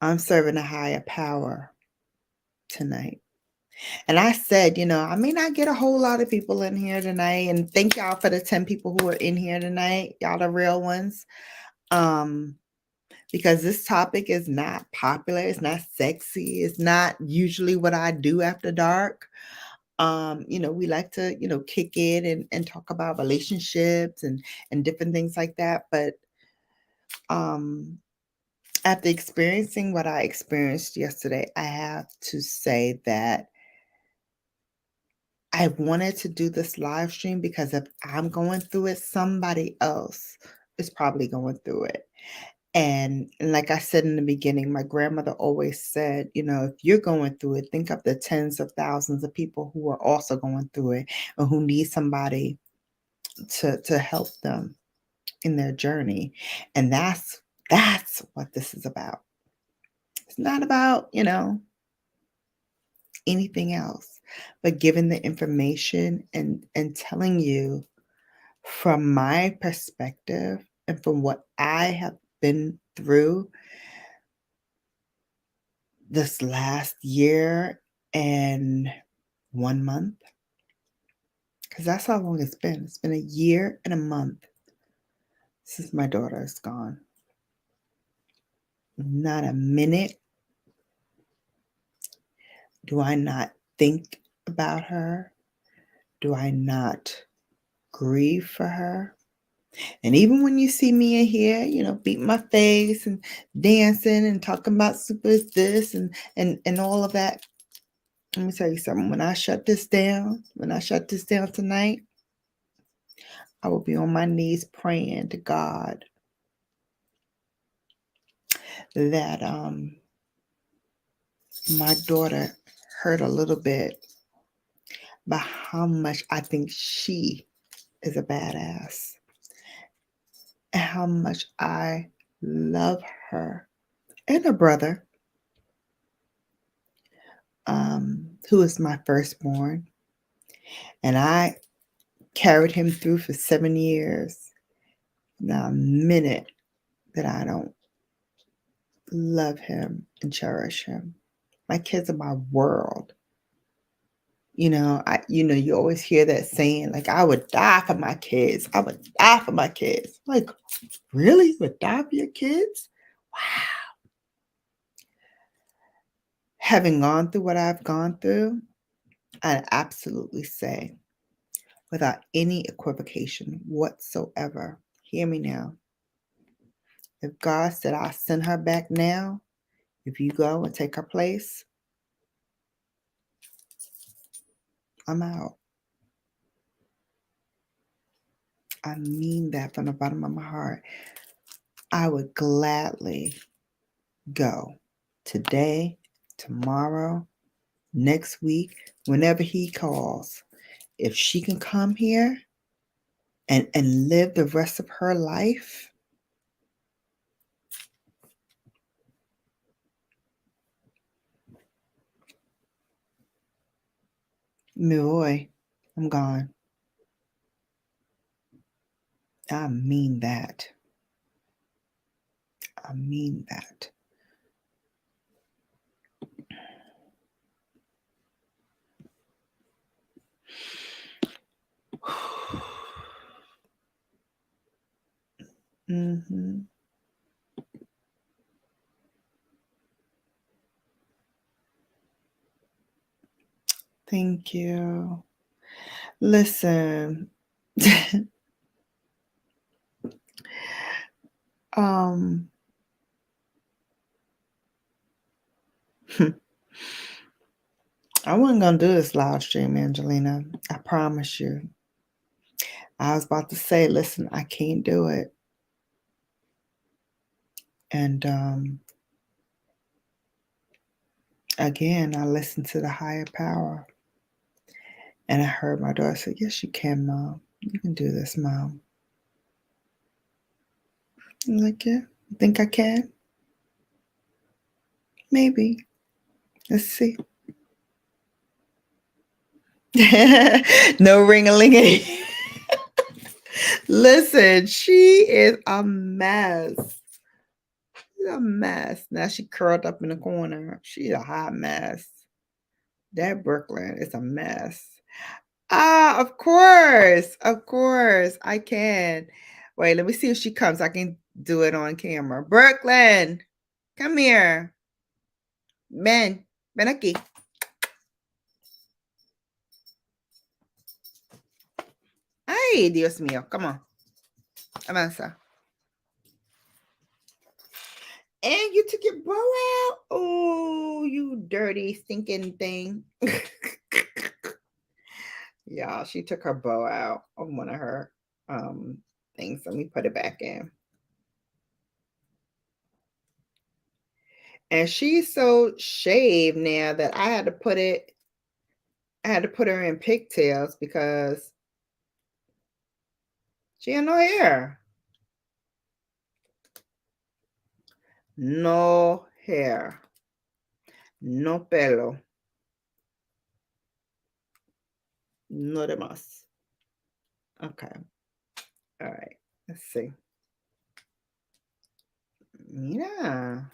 I'm serving a higher power tonight. And I said, I may not get a whole lot of people in here tonight. And thank y'all for the 10 people who are in here tonight. Y'all the real ones. Because this topic is not popular. It's not sexy. It's not usually what I do after dark. We like to, kick in and talk about relationships and different things like that. But after experiencing what I experienced yesterday, I have to say that I wanted to do this live stream because if I'm going through it, somebody else is probably going through it. And like I said in the beginning, my grandmother always said, if you're going through it, think of the tens of thousands of people who are also going through it and who need somebody to help them in their journey. And that's what this is about. It's not about, anything else, but giving the information and telling you from my perspective and from what I have been through this last year and 1 month, because that's how long it's been. It's been a year and a month since my daughter is gone. Not a minute do I not think about her. Do I not grieve for her? And even when you see me in here, beating my face and dancing and talking about super this and all of that, let me tell you something. When I shut this down tonight, I will be on my knees praying to God that my daughter heard a little bit about how much I think she is a badass and how much I love her and her brother, who is my firstborn. And I carried him through for 7 years. Not a minute that I don't love him and cherish him. My kids are my world. You always hear that saying, like, I would die for my kids. I would die for my kids. Like, really? You would die for your kids? Wow. Having gone through what I've gone through, I absolutely say, without any equivocation whatsoever, hear me now. If God said, I'll send her back now, if you go and take her place, I'm out. I mean that from the bottom of my heart. I would gladly go today, tomorrow, next week, whenever he calls, if she can come here and live the rest of her life, me voy. I'm gone. I mean that. I mean that. Mm-hmm. Thank you. Listen. um I wasn't gonna do this live stream, Angelina. I promise you. I was about to say, listen, I can't do it. And again, I listened to the higher power. And I heard my daughter say, yes, you can, Mom. You can do this, Mom. I'm like, yeah, you think I can? Maybe. Let's see. No ring-a-ling. Listen, she is a mess. She's a mess. Now she curled up in the corner. She's a hot mess. That Brooklyn is a mess. Of course. Of course. I can. Wait, let me see if she comes. I can do it on camera. Brooklyn, come here. Ven aquí. Ay, Dios mío. Come on. Avanza. And you took your bow out. Oh, you dirty, stinking thing. Yeah, she took her bow out on one of her things. Let me put it back in. And she's so shaved now that I had to put her in pigtails because she had no hair. No hair. No pelo. No demás. Okay. All right. Let's see. Mira.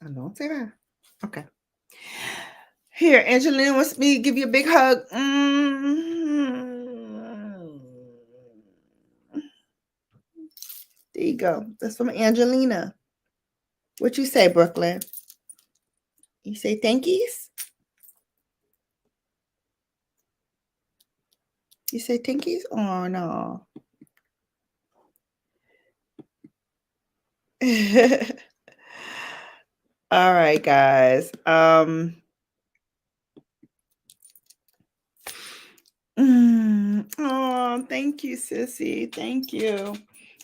No se va. Okay. Here, Angelina wants me to give you a big hug. There you go. That's from Angelina. What you say, Brooklyn? You say thank yous? You say thank yous? Oh, no. All right, guys. Oh, thank you, sissy. Thank you.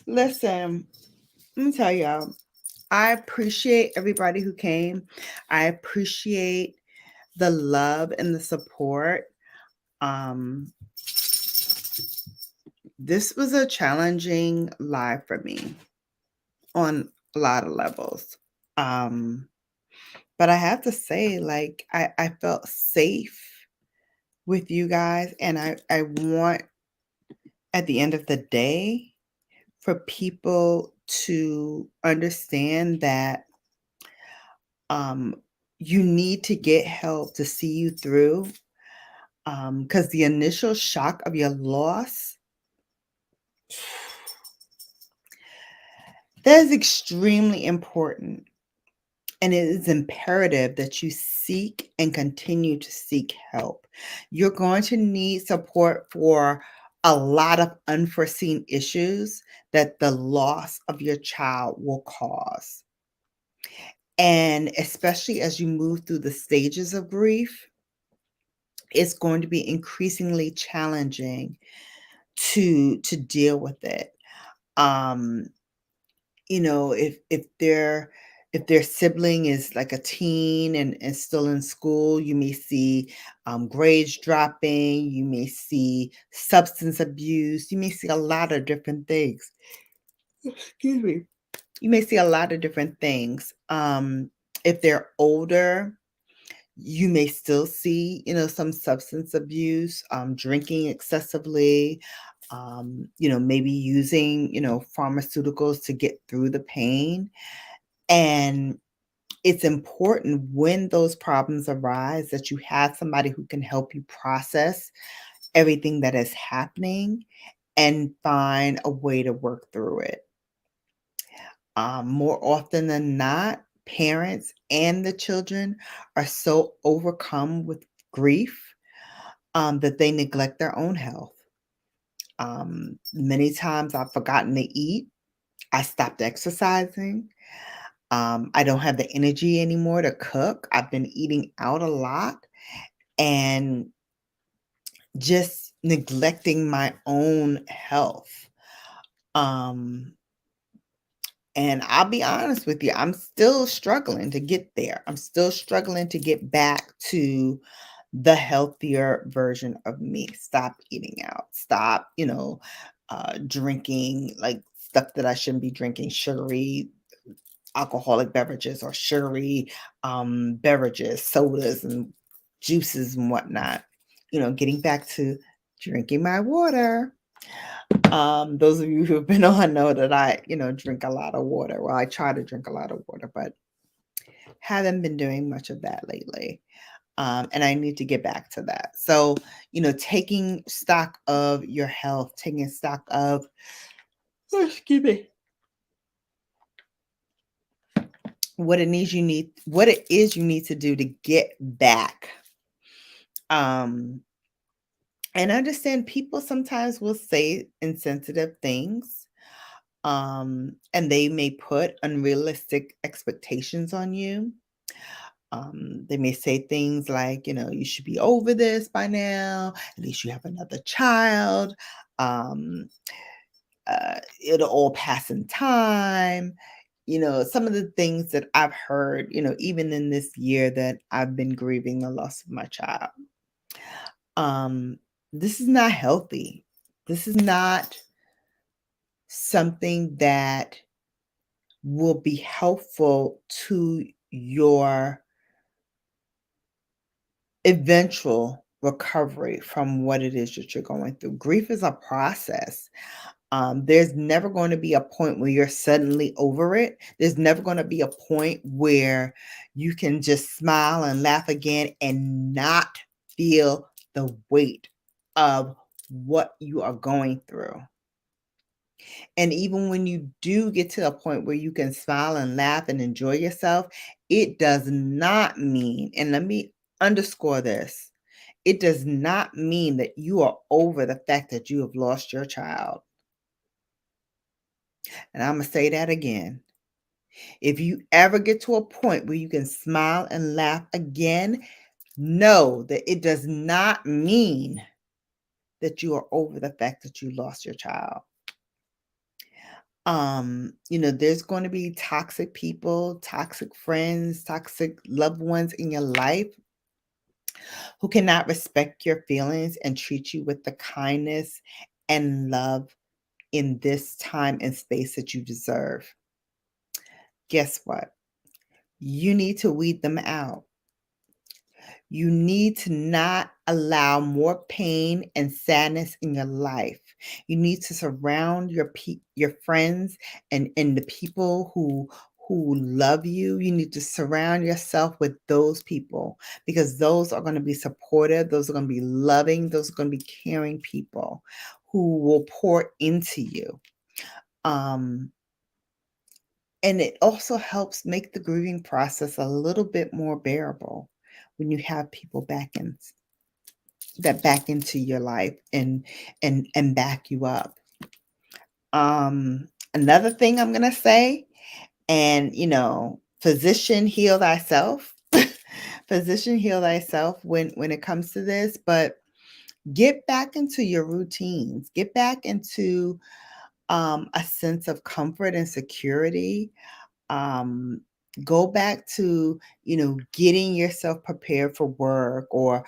Listen, let me tell y'all, I appreciate everybody who came. I appreciate the love and the support. This was a challenging live for me on a lot of levels. But I have to say, like, I felt safe with you guys. And I want, at the end of the day, for people to understand that you need to get help to see you through. Because the initial shock of your loss, that is extremely important. And it is imperative that you seek and continue to seek help. You're going to need support for a lot of unforeseen issues that the loss of your child will cause. And especially as you move through the stages of grief, it's going to be increasingly challenging to deal with it. You know, if there If their sibling is like a teen and still in school, you may see grades dropping, you may see substance abuse, you may see a lot of different things. Excuse me. You may see a lot of different things. If they're older, you may still see, some substance abuse, drinking excessively, maybe using, pharmaceuticals to get through the pain. And it's important when those problems arise that you have somebody who can help you process everything that is happening and find a way to work through it. More often than not, parents and the children are so overcome with grief that they neglect their own health. Many times I've forgotten to eat. I stopped exercising. I don't have the energy anymore to cook. I've been eating out a lot and just neglecting my own health. Um, and I'll be honest with you, I'm still struggling to get there. I'm still struggling to get back to the healthier version of me. Stop eating out. Stop, drinking like stuff that I shouldn't be drinking, sugary alcoholic beverages or sugary beverages, sodas and juices and whatnot. Getting back to drinking my water. Those of you who have been on know that I, drink a lot of water. Well, I try to drink a lot of water, but haven't been doing much of that lately. And I need to get back to that. So, taking stock of your health, taking stock of, excuse me, what it is you need to do to get back. And understand people sometimes will say insensitive things. And they may put unrealistic expectations on you. They may say things like, you should be over this by now. At least you have another child. Um, it'll all pass in time. Some of the things that I've heard, even in this year that I've been grieving the loss of my child. This is not healthy. This is not something that will be helpful to your eventual recovery from what it is that you're going through. Grief is a process. There's never going to be a point where you're suddenly over it. There's never going to be a point where you can just smile and laugh again and not feel the weight of what you are going through. And even when you do get to a point where you can smile and laugh and enjoy yourself, it does not mean, and let me underscore this, it does not mean that you are over the fact that you have lost your child. And I'm going to say that again. If you ever get to a point where you can smile and laugh again, know that it does not mean that you are over the fact that you lost your child. There's going to be toxic people, toxic friends, toxic loved ones in your life who cannot respect your feelings and treat you with the kindness and love in this time and space that you deserve. Guess what? You need to weed them out. You need to not allow more pain and sadness in your life. You need to surround your friends and the people who love you. You need to surround yourself with those people because those are going to be supportive. Those are going to be loving. Those are going to be caring people who will pour into you. And it also helps make the grieving process a little bit more bearable when you have people back into your life and back you up. Another thing I'm gonna say, and physician heal thyself. Physician heal thyself when it comes to this, but get back into your routines. Get back into a sense of comfort and security. Go back to, getting yourself prepared for work, or,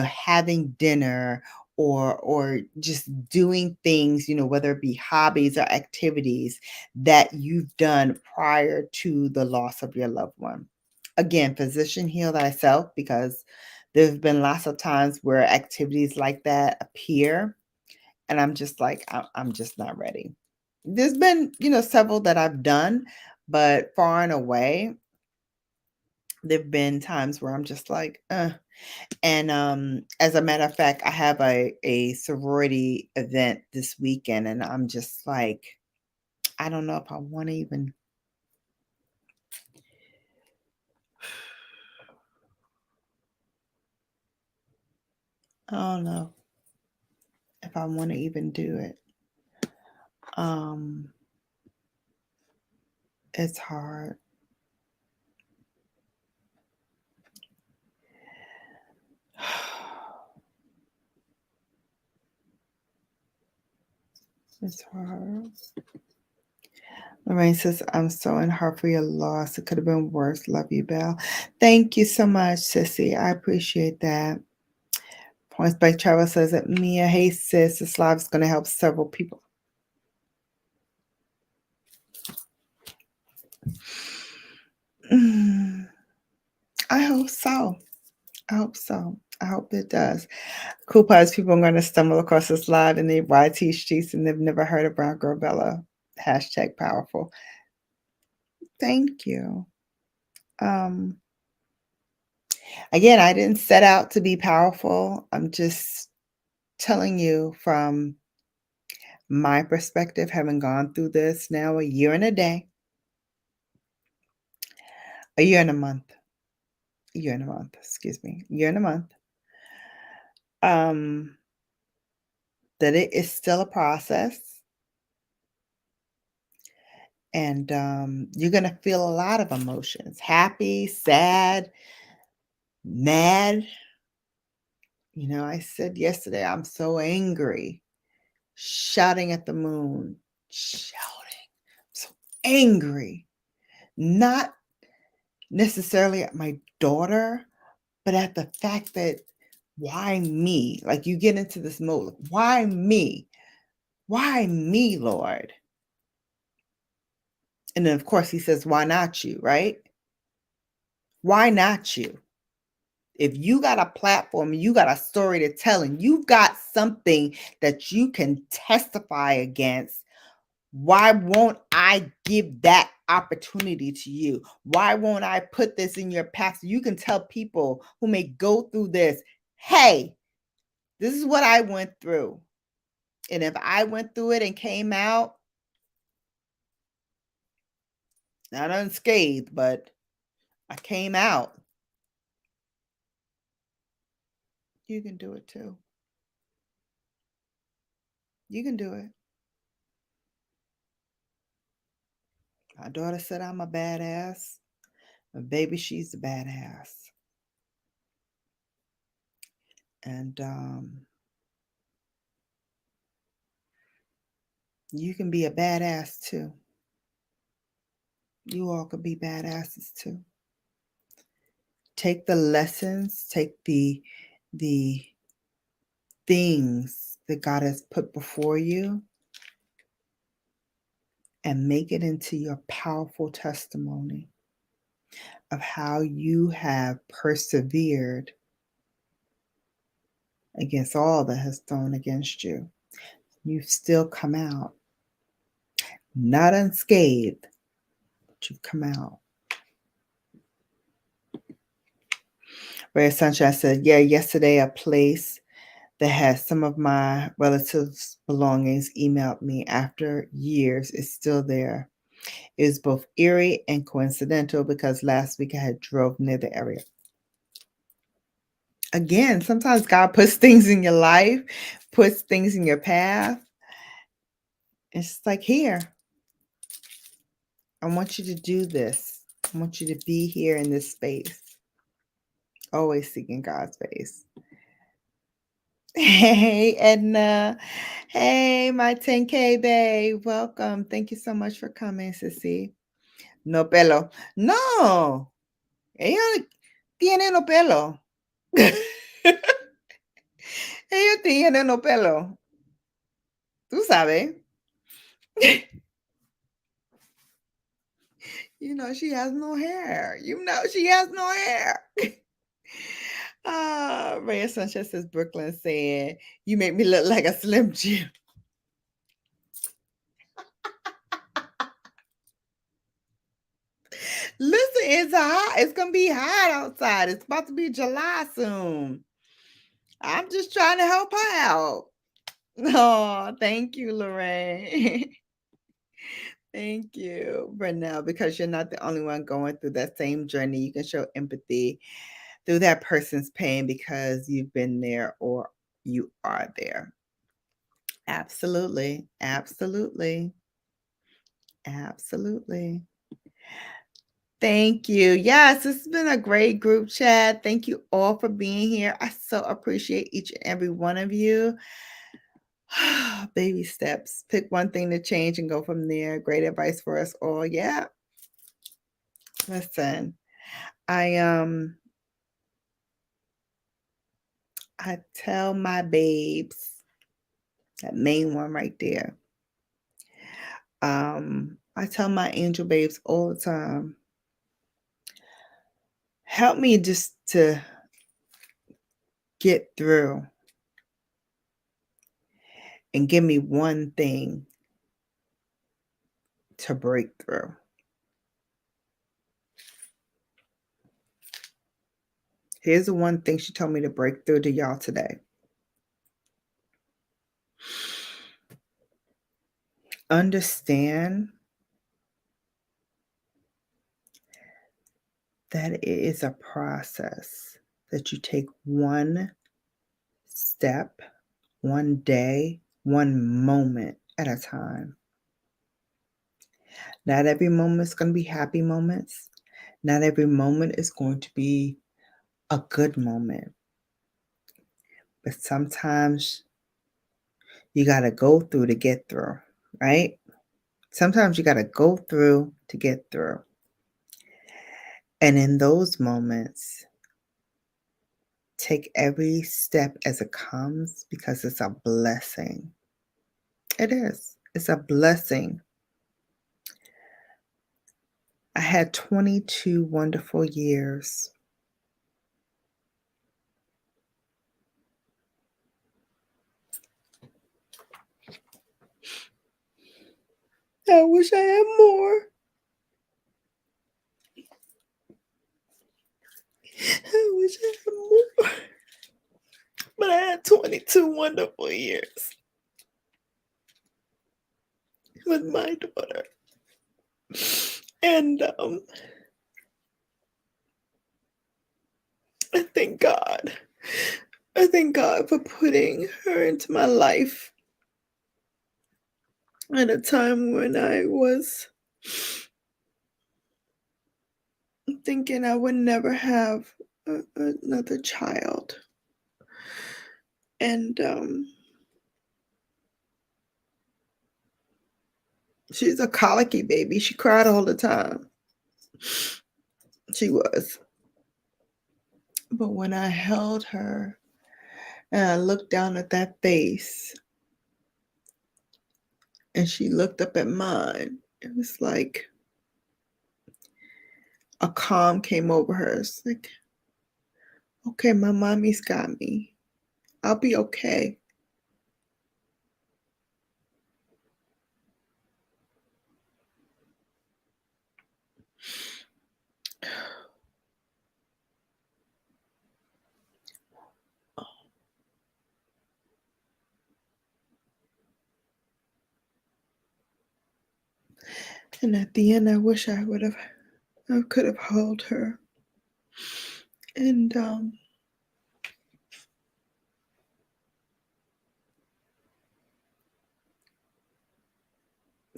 having dinner, or just doing things, whether it be hobbies or activities that you've done prior to the loss of your loved one. Again, physician, heal thyself, because there's been lots of times where activities like that appear, and I'm just like, I'm just not ready. There's been, several that I've done, but far and away, there've been times where I'm just like, And as a matter of fact, I have a sorority event this weekend, and I'm just like, I don't know if I want to even. I don't know if I want to even do it. Um, it's hard. It's hard. Lorraine says, I'm so in heart for your loss. It could have been worse. Love you, Belle. Thank you so much, Sissy. I appreciate that. Points by Travel says that Mia, hey sis, this live is going to help several people. I hope so. I hope so. I hope it does. Cool Pies people are going to stumble across this live in the YT streets and they've never heard of Brown Girl Bella. Hashtag powerful. Thank you. Again, I didn't set out to be powerful. I'm just telling you from my perspective, having gone through this now a year and a day, a year and a month, a year and a month, excuse me, a year and a month, that it is still a process. And you're going to feel a lot of emotions, happy, sad, mad. I said yesterday, I'm so angry, shouting at the moon, shouting, so angry, not necessarily at my daughter, but at the fact that why me? Like you get into this mode, why me? Why me, Lord? And then, of course, he says, why not you, right? Why not you? If you got a platform, you got a story to tell, and you've got something that you can testify against, why won't I give that opportunity to you? Why won't I put this in your path so you can tell people who may go through this, hey, this is what I went through. And if I went through it and came out, not unscathed, but I came out, you can do it too. You can do it. My daughter said I'm a badass. My baby, she's a badass. And you can be a badass too. You all could be badasses too. Take the lessons, take the things that God has put before you and make it into your powerful testimony of how you have persevered against all that has thrown against you. You've still come out, not unscathed, but you've come out. Ray Sunshine said, yeah, yesterday a place that has some of my relatives' belongings emailed me after years is still there. It was both eerie and coincidental because last week I had drove near the area. Again, sometimes God puts things in your life, puts things in your path. It's like, here, I want you to do this. I want you to be here in this space. Always seeking God's face. Hey, Edna. Hey, my 10K babe. Welcome. Thank you so much for coming, Sissy. No pelo. No, ella tiene no pelo. Ella tiene no pelo. Tú sabes. You know, she has no hair. You know, she has no hair. Rhea Sanchez says Brooklyn saying, you make me look like a Slim Jim. Listen, it's hot. It's going to be hot outside. It's about to be July soon. I'm just trying to help her out. Oh, thank you, Lorraine. Thank you, Brunel, because you're not the only one going through that same journey. You can show empathy through that person's pain because you've been there or you are there. Absolutely. Absolutely. Absolutely. Thank you. Yes, this has been a great group chat. Thank you all for being here. I so appreciate each and every one of you. Baby steps. Pick one thing to change and go from there. Great advice for us all. Yeah. Listen, I tell my babes, that main one right there. I tell my angel babes all the time, help me just to get through and give me one thing to break through. Here's the one thing she told me to break through to y'all today. Understand that it is a process, that you take one step, one day, one moment at a time. Not every moment is going to be happy moments. Not every moment is going to be a good moment. But sometimes you got to go through to get through, right? Sometimes you got to go through to get through. And in those moments, take every step as it comes because it's a blessing. It is. It's a blessing. I had 22 wonderful years. I wish I had more. I wish I had more. But I had 22 wonderful years with my daughter. And I thank God. I thank God for putting her into my life at a time when I was thinking I would never have another child. And she's a colicky baby. She cried all the time. She was. But when I held her and I looked down at that face and she looked up at mine, it was like a calm came over her. It's like, okay, my mommy's got me. I'll be okay. And at the end, I wish I could have held her and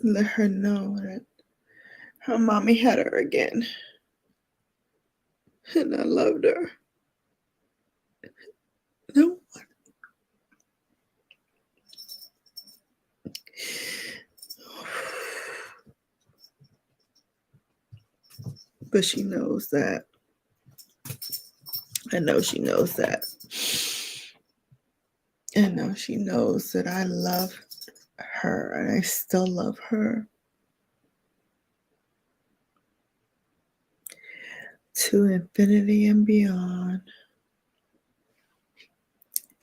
let her know that her mommy had her again. And I loved her. No one. But she knows that. I know she knows that. I know she knows that I love her and I still love her. To infinity and beyond.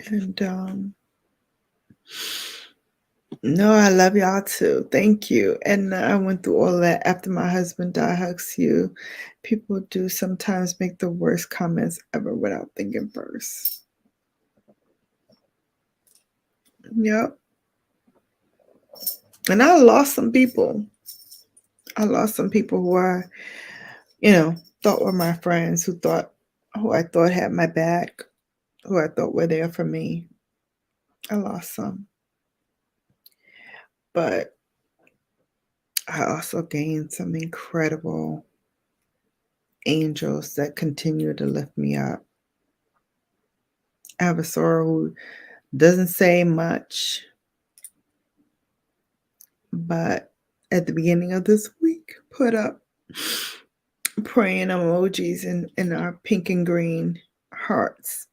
And no, I love y'all too. Thank you. And I went through all that after my husband died. Hugs you. People do sometimes make the worst comments ever without thinking first. Yep. And I lost some people. I lost some people who I, thought were my friends, who I thought had my back, who I thought were there for me. I lost some. But I also gained some incredible angels that continue to lift me up. I have a soror who doesn't say much, but at the beginning of this week, put up praying emojis in our pink and green hearts.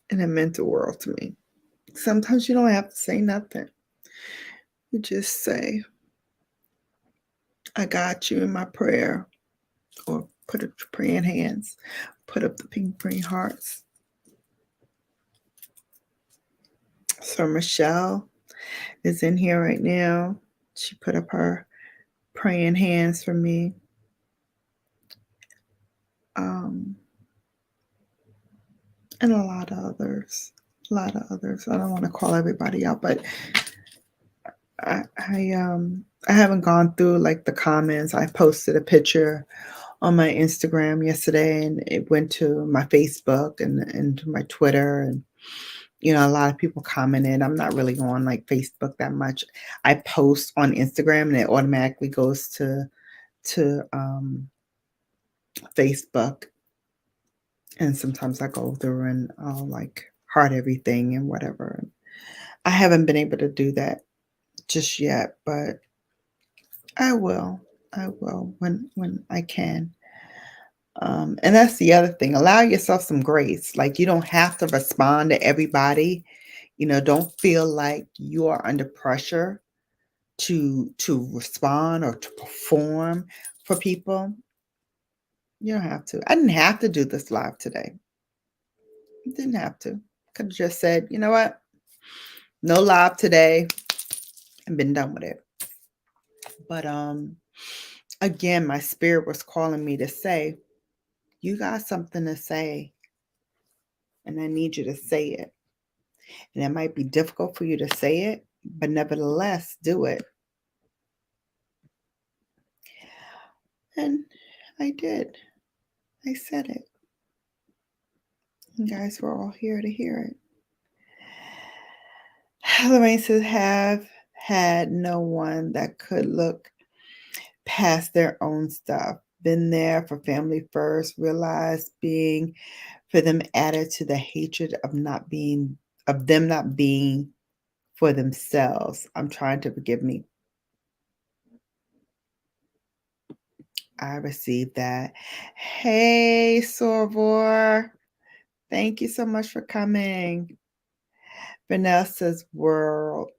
And it meant the world to me. Sometimes you don't have to say nothing. You just say, I got you in my prayer. Or put up your praying hands. Put up the pink green hearts. So Michelle is in here right now. She put up her praying hands for me. And a lot of others. I don't want to call everybody out, but I haven't gone through like the comments. I posted a picture on my Instagram yesterday, and it went to my Facebook and to my Twitter, and a lot of people commented. I'm not really on like Facebook that much. I post on Instagram, and it automatically goes to Facebook. And sometimes I go through and I'll like heart everything and whatever. I haven't been able to do that just yet, but I will. I will when I can. And that's the other thing. Allow yourself some grace. Like, you don't have to respond to everybody. Don't feel like you are under pressure to respond or to perform for people. You don't have to. I didn't have to do this live today. Didn't have to. Could have just said, you know what? No live today, and been done with it. But again, my spirit was calling me to say, you got something to say, and I need you to say it. And it might be difficult for you to say it, but nevertheless, do it. And I did. I said it. You guys were all here to hear it. Lorraine says, have had no one that could look past their own stuff. Been there for family first, realized being for them added to the hatred of them not being for themselves. I'm trying to forgive me. I received that. Hey, Sorvor. Thank you so much for coming. Vanessa's world.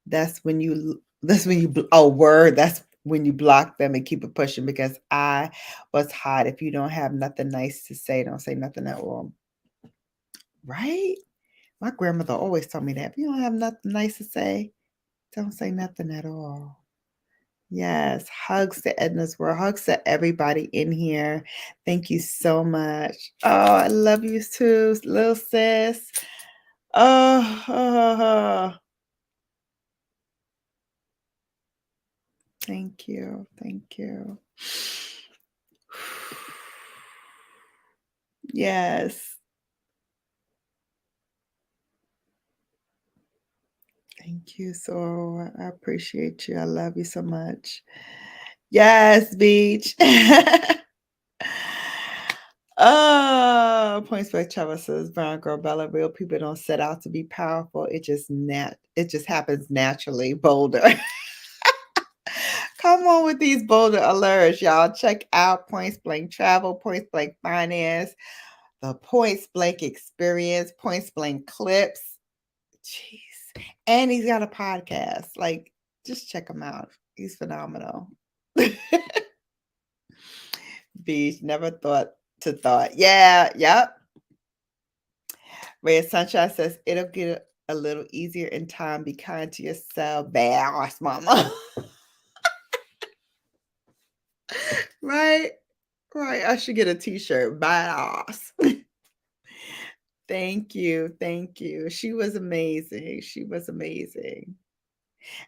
That's when you block them and keep it pushing, because I was hot. If you don't have nothing nice to say, don't say nothing at all. Right? My grandmother always told me that. If you don't have nothing nice to say, don't say nothing at all. Yes. Hugs to Edna's World. Hugs to everybody in here. Thank you so much. Oh, I love you too, little sis. Oh. Thank you. Thank you. Yes. Thank you. So I appreciate you. I love you so much. Yes, Beach. Oh, Points by Trevor says, Brown Girl Bella, real people don't set out to be powerful. It just happens naturally. Boulder. Come come on with these bolder alerts, y'all. Check out Points Blank Travel, Points Blank Finance, the Points Blank Experience, Points Blank Clips. Jeez. And he's got a podcast. Like, just check him out. He's phenomenal. Beach, never thought to thought. Yeah, yep. Red Sunshine says it'll get a little easier in time. Be kind to yourself. Badass mama. Right? Right. I should get a t-shirt. Badass. Thank you. Thank you. She was amazing. She was amazing.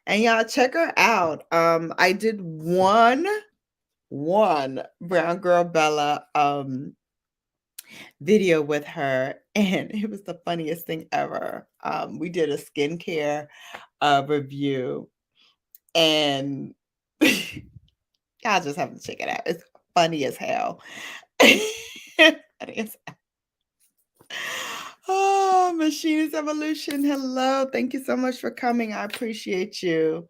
And y'all check her out. I did one Brown Girl Bella video with her, and it was the funniest thing ever. We did a skincare review, and y'all just have to check it out. It's funny as hell. Funny as hell. Oh, Machinist Evolution. Hello. Thank you so much for coming. I appreciate you.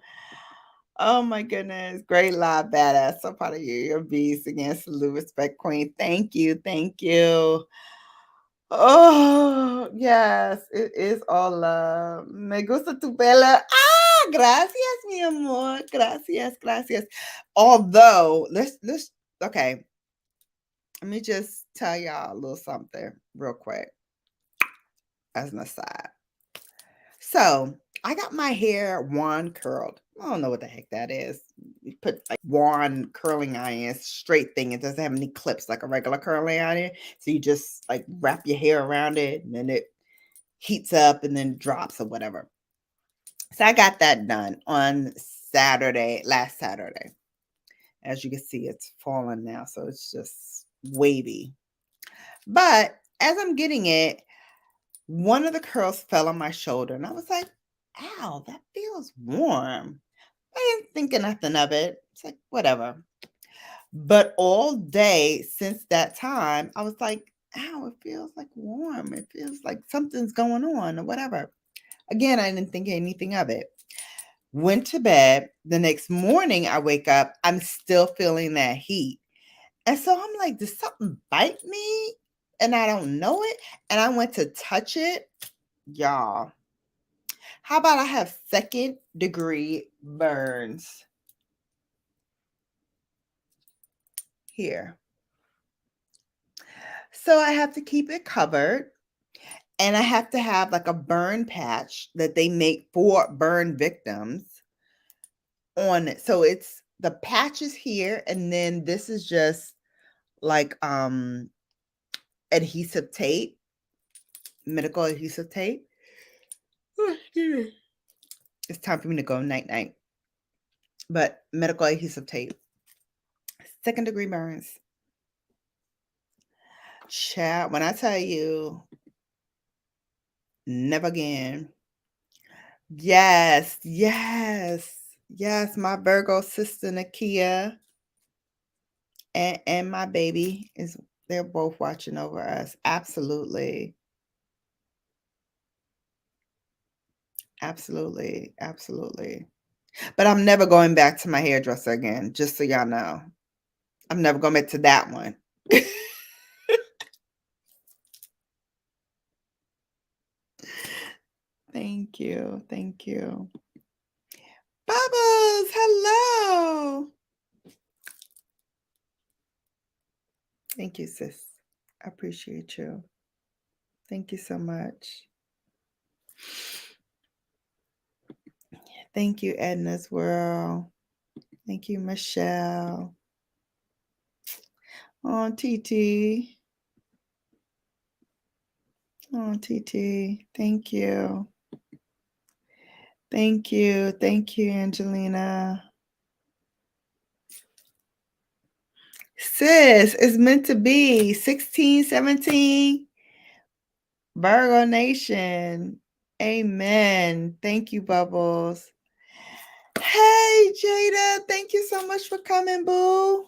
Oh my goodness. Great live, badass. So proud of you. You're a beast. Again, salute, respect, queen. Thank you. Thank you. Oh, yes. It is all love. Me gusta tu pelo. Ah, gracias, mi amor. Gracias, gracias. Although, okay. Let me just tell y'all a little something real quick as an aside. So I got my hair wand curled. I don't know what the heck that is. You put like wand curling iron, straight thing. It doesn't have any clips like a regular curling iron. So you just like wrap your hair around it and then it heats up and then drops or whatever. So I got that done on last Saturday. As you can see, it's fallen now. So it's just wavy. But as I'm getting it, one of the curls fell on my shoulder, and I was like, ow, that feels warm. I didn't think of nothing of it. It's like, whatever. But all day since that time, I was like, ow, it feels like warm. It feels like something's going on or whatever. Again, I didn't think anything of it. Went to bed. The next morning, I wake up, I'm still feeling that heat. And so I'm like, did something bite me? And I don't know it. And I went to touch it. Y'all, how about I have 2nd-degree burns here? So I have to keep it covered. And I have to have like a burn patch that they make for burn victims on it. So it's the patch is here. And then this is just like adhesive tape, medical adhesive tape. It's time for me to go night-night. But medical adhesive tape. 2nd-degree burns. Child, when I tell you, never again. Yes, yes, yes. My Virgo sister Nakia and my baby they're both watching over us. Absolutely. Absolutely. Absolutely. But I'm never going back to my hairdresser again, just so y'all know. I'm never going back to that one. Thank you. Thank you. Bubbles, hello. Thank you, sis. I appreciate you. Thank you so much. Thank you, Edna's World. Thank you, Michelle. Oh, TT. Oh, TT. Thank you. Thank you. Thank you, Angelina. Sis, it's meant to be. 16, 17. Virgo Nation. Amen. Thank you, Bubbles. Hey, Jada. Thank you so much for coming, boo.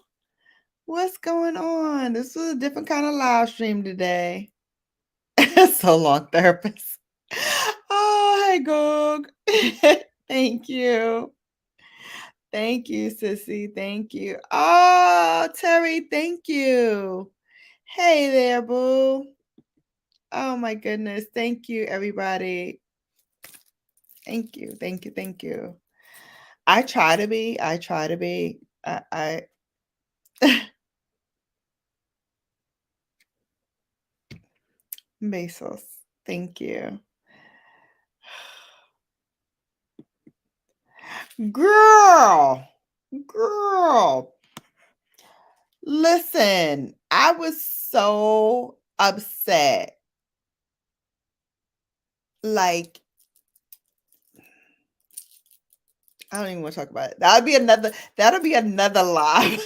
What's going on? This was a different kind of live stream today. So long, therapist. Oh, hey, Gog. Thank you. Thank you, sissy. Thank you. Oh, Terry, thank you. Hey there, boo. Oh my goodness. Thank you, everybody. Thank you. Thank you. Thank you. I try to be. I Mesos. Thank you. Girl. Girl. Listen, I was so upset. Like, I don't even want to talk about it. That'll be another live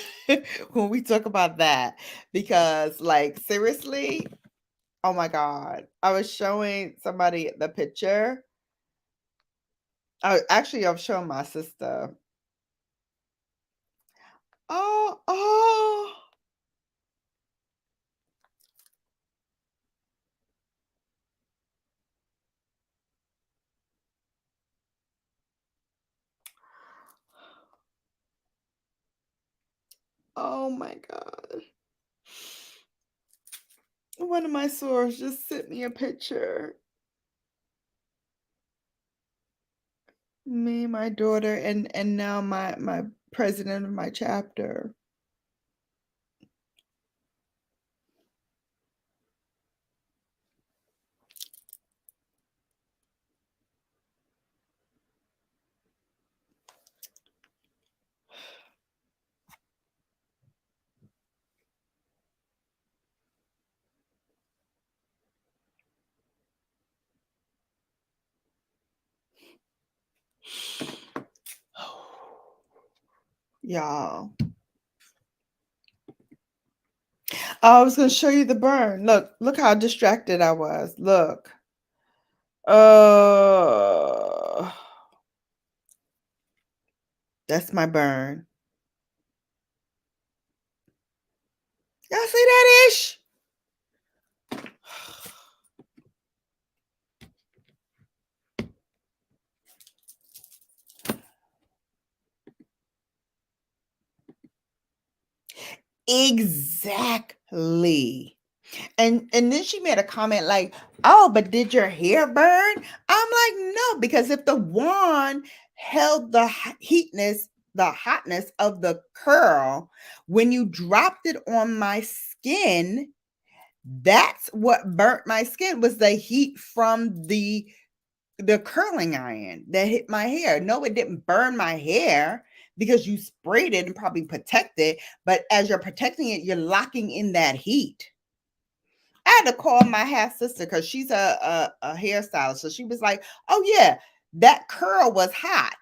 when we talk about that. Because, like, seriously, oh my God. I was showing somebody the picture. I was showing my sister. Oh. Oh my God. One of my sorors just sent me a picture. Me, my daughter, and now my president of my chapter. Y'all. I was gonna show you the burn. Look how distracted I was. Look. That's my burn. Y'all see that ish? Exactly. And then she made a comment like, "Oh, but did your hair burn?" I'm like, "No, because if the wand held the hotness of the curl, when you dropped it on my skin, that's what burnt my skin was the heat from the curling iron that hit my hair. No, it didn't burn my hair because you sprayed it and probably protected, but as you're protecting it, you're locking in that heat." I had to call my half sister because she's a hairstylist. So she was like, "Oh yeah, that curl was hot."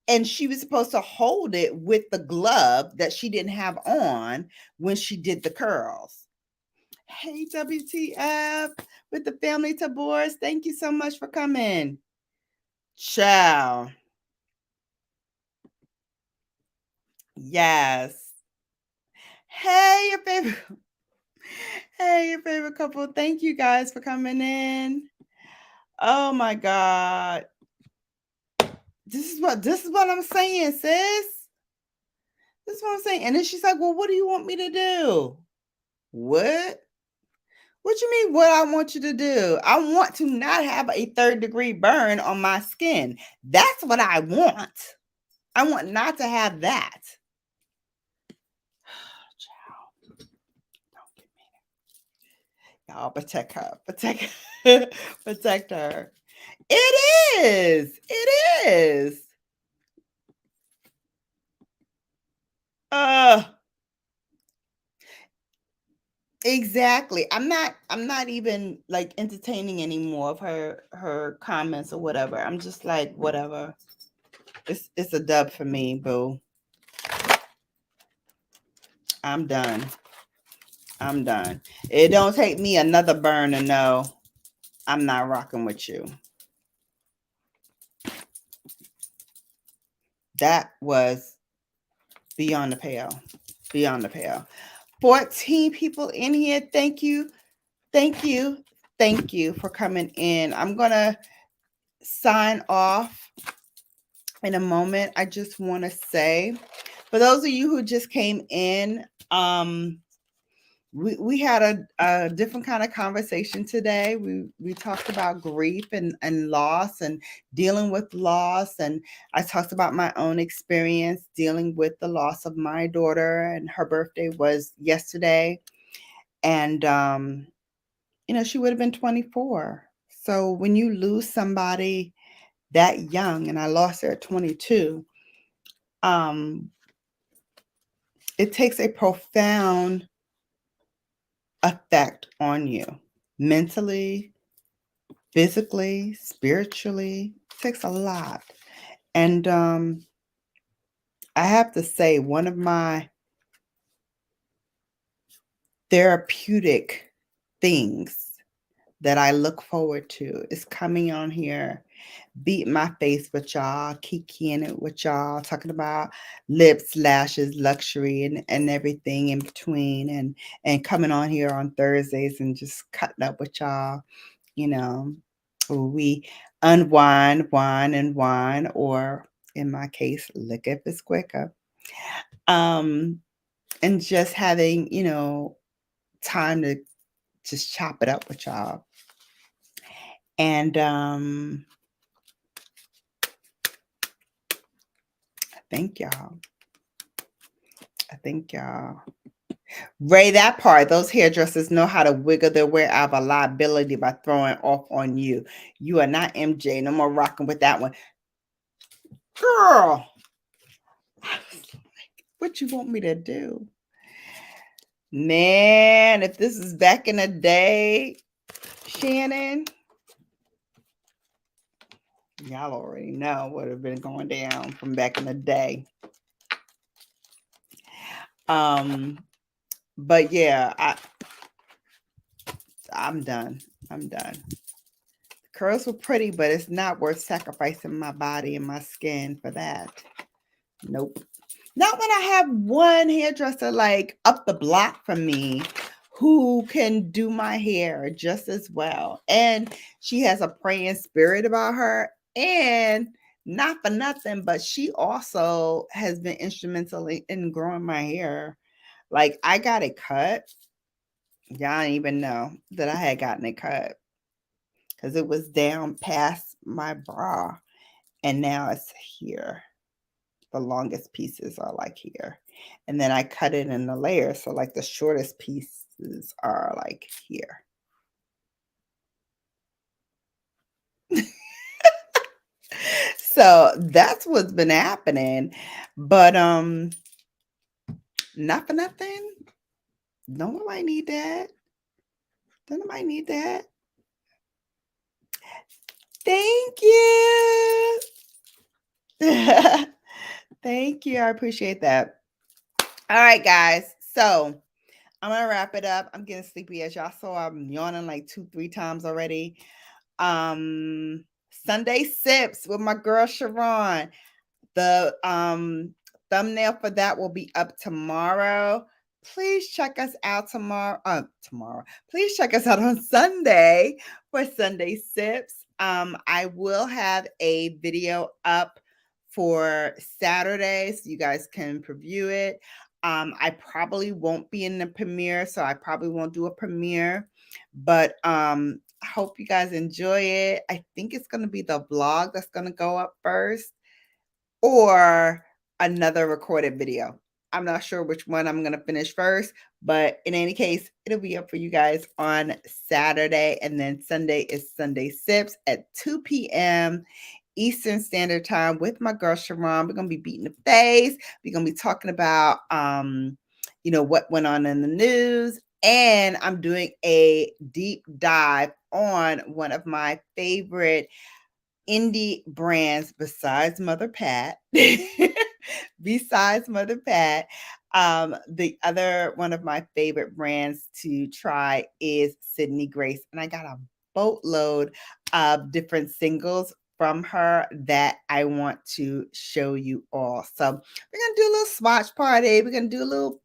And she was supposed to hold it with the glove that she didn't have on when she did the curls. Hey, WTF with the family Tabors. Thank you so much for coming. Ciao. Yes. Hey, your favorite. Hey, your favorite couple. Thank you guys for coming in. Oh my God. This is what I'm saying, sis. This is what I'm saying. And then she's like, "Well, what do you want me to do?" What? What you mean what I want you to do? I want to not have a 3rd-degree burn on my skin. That's what I want. I want not to have that. Child, don't get me. Y'all protect her. Protect protect her. It is. It is. Exactly. I'm not even like entertaining any more of her comments or whatever. I'm just like, whatever. It's a dub for me, boo. I'm done. I'm done. It don't take me another burn to know I'm not rocking with you. That was beyond the pale. Beyond the pale. 14 people in here. Thank you. Thank you. Thank you for coming in. I'm gonna sign off in a moment, I just want to say, for those of you who just came in, we had a different kind of conversation today. We talked about grief and loss and dealing with loss. And I talked about my own experience dealing with the loss of my daughter, and her birthday was yesterday. And, she would have been 24. So when you lose somebody that young, and I lost her at 22, it takes a profound effect on you mentally, physically, spiritually. It takes a lot. And I have to say, one of my therapeutic things that I look forward to is coming on here, beating my face with y'all, kikiing it with y'all, talking about lips, lashes, luxury, and everything in between, and coming on here on Thursdays and just cutting up with y'all. We unwind, wine and wine, or in my case, lick if it's quicker. And just having, time to just chop it up with y'all. And I thank y'all. Ray, that part, those hairdressers know how to wiggle their way out of a liability by throwing off on you. You are not MJ. No more rocking with that one. Girl, what you want me to do? Man, if this is back in the day, Shannon, y'all already know what would have been going down from back in the day. But yeah, I'm done. The curls were pretty, but it's not worth sacrificing my body and my skin for that. Nope. Not when I have one hairdresser like up the block from me who can do my hair just as well. And she has a praying spirit about her. And not for nothing, but she also has been instrumental in growing my hair. Like, I got it cut. Y'all didn't even know that I had gotten it cut because it was down past my bra. And now it's here. The longest pieces are like here. And then I cut it in the layers. So like the shortest pieces are like here. So that's what's been happening. But not for nothing. Don't nobody need that. Thank you. Thank you. I appreciate that. All right, guys. So I'm going to wrap it up. I'm getting sleepy. As y'all saw, I'm yawning like 2-3 times already. Sunday Sips with my girl Sharon. The thumbnail for that will be up tomorrow. Please check us out tomorrow. Please check us out on Sunday for Sunday Sips. I will have a video up for Saturday so you guys can preview it. I probably won't be in the premiere, so I probably won't do a premiere, but I hope you guys enjoy it. I think it's going to be the vlog that's going to go up first, or another recorded video. I'm not sure which one I'm going to finish first, but in any case, it'll be up for you guys on Saturday. And then Sunday is Sunday Sips at 2 p.m. Eastern Standard Time with my girl Sharon. We're going to be beating the face. We're going to be talking about, what went on in the news. And I'm doing a deep dive on one of my favorite indie brands besides Mother Pat. The other one of my favorite brands to try is Sydney Grace. And I got a boatload of different singles from her that I want to show you all. So we're going to do a little swatch party. We're going to do a little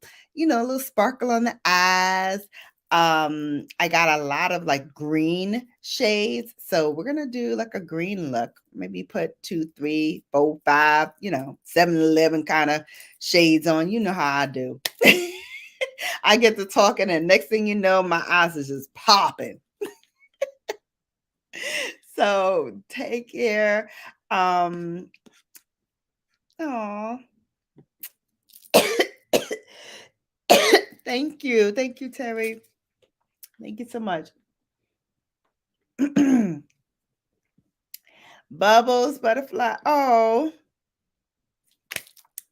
sparkle on the eyes. I got a lot of like green shades. So we're gonna do like a green look. Maybe put 2, 3, 4, 5, 7-Eleven kind of shades on. You know how I do. I get to talking, and next thing you know, my eyes is just popping. So take care. Oh, thank you. Thank you, Terry. Thank you so much. Bubbles, butterfly. Oh,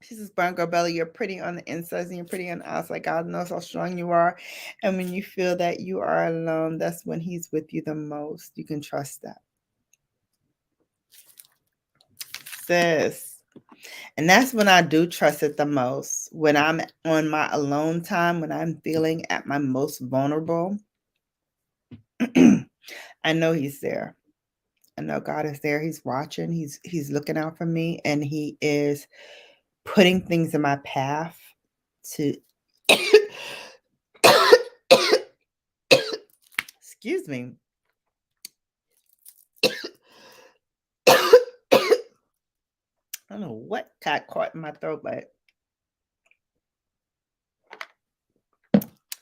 she says, Brown Girl Bella, you're pretty on the inside and you're pretty on the outside. God knows how strong you are. And when you feel that you are alone, that's when he's with you the most. You can trust that. Sis. And that's when I do trust it the most. When I'm on my alone time, when I'm feeling at my most vulnerable, I know he's there. I know God is there. He's watching. He's looking out for me, and he is putting things in my path to excuse me. I don't know what got caught in my throat, but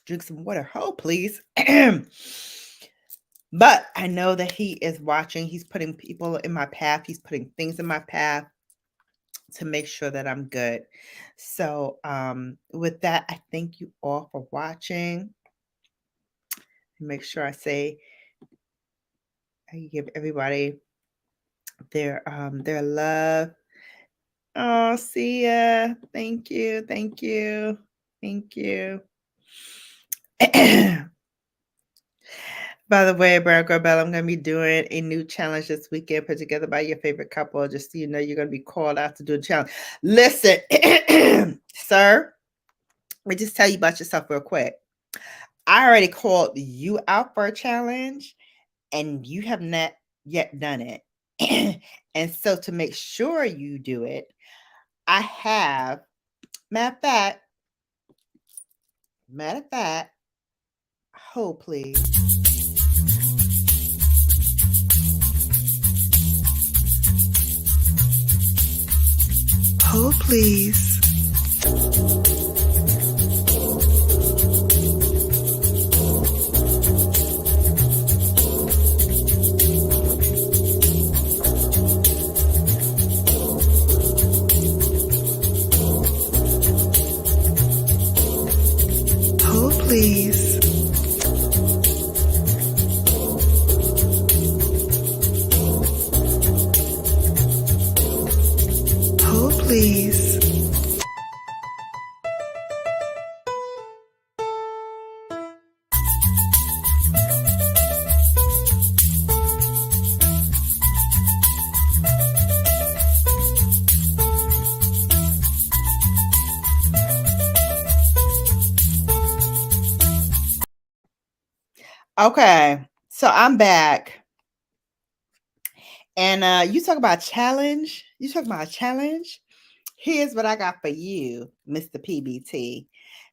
drink some water. Hold, please. But I know that he is watching. He's putting people in my path. He's putting things in my path to make sure that I'm good. So with that, I thank you all for watching. Make sure I give everybody their love. Oh, see ya. Thank you. Thank you. Thank you. By the way, Brown Girl Bella, I'm going to be doing a new challenge this weekend put together by your favorite couple. Just so you know, you're going to be called out to do a challenge. Listen, sir, let me just tell you about yourself real quick. I already called you out for a challenge, and you have not yet done it. And so to make sure you do it, I have, matter of fact, hold please. Hold please. Hold please. Hold please. Okay, so I'm back. And you talk about challenge. You talk about a challenge. Here's what I got for you, Mr. PBT.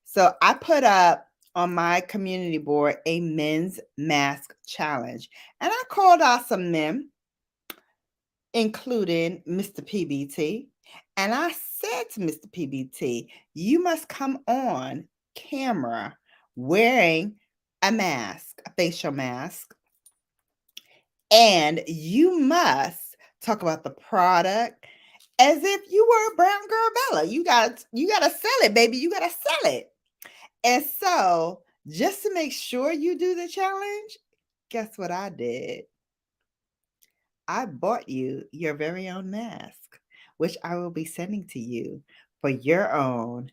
So I put up on my community board a men's mask challenge. And I called out some men, including Mr. PBT. And I said to Mr. PBT, you must come on camera wearing a mask, a facial mask. And you must talk about the product as if you were a Brown Girl Bella. You gotta sell it, baby. You gotta sell it. And so, just to make sure you do the challenge, guess what I did? I bought you your very own mask, which I will be sending to you for your own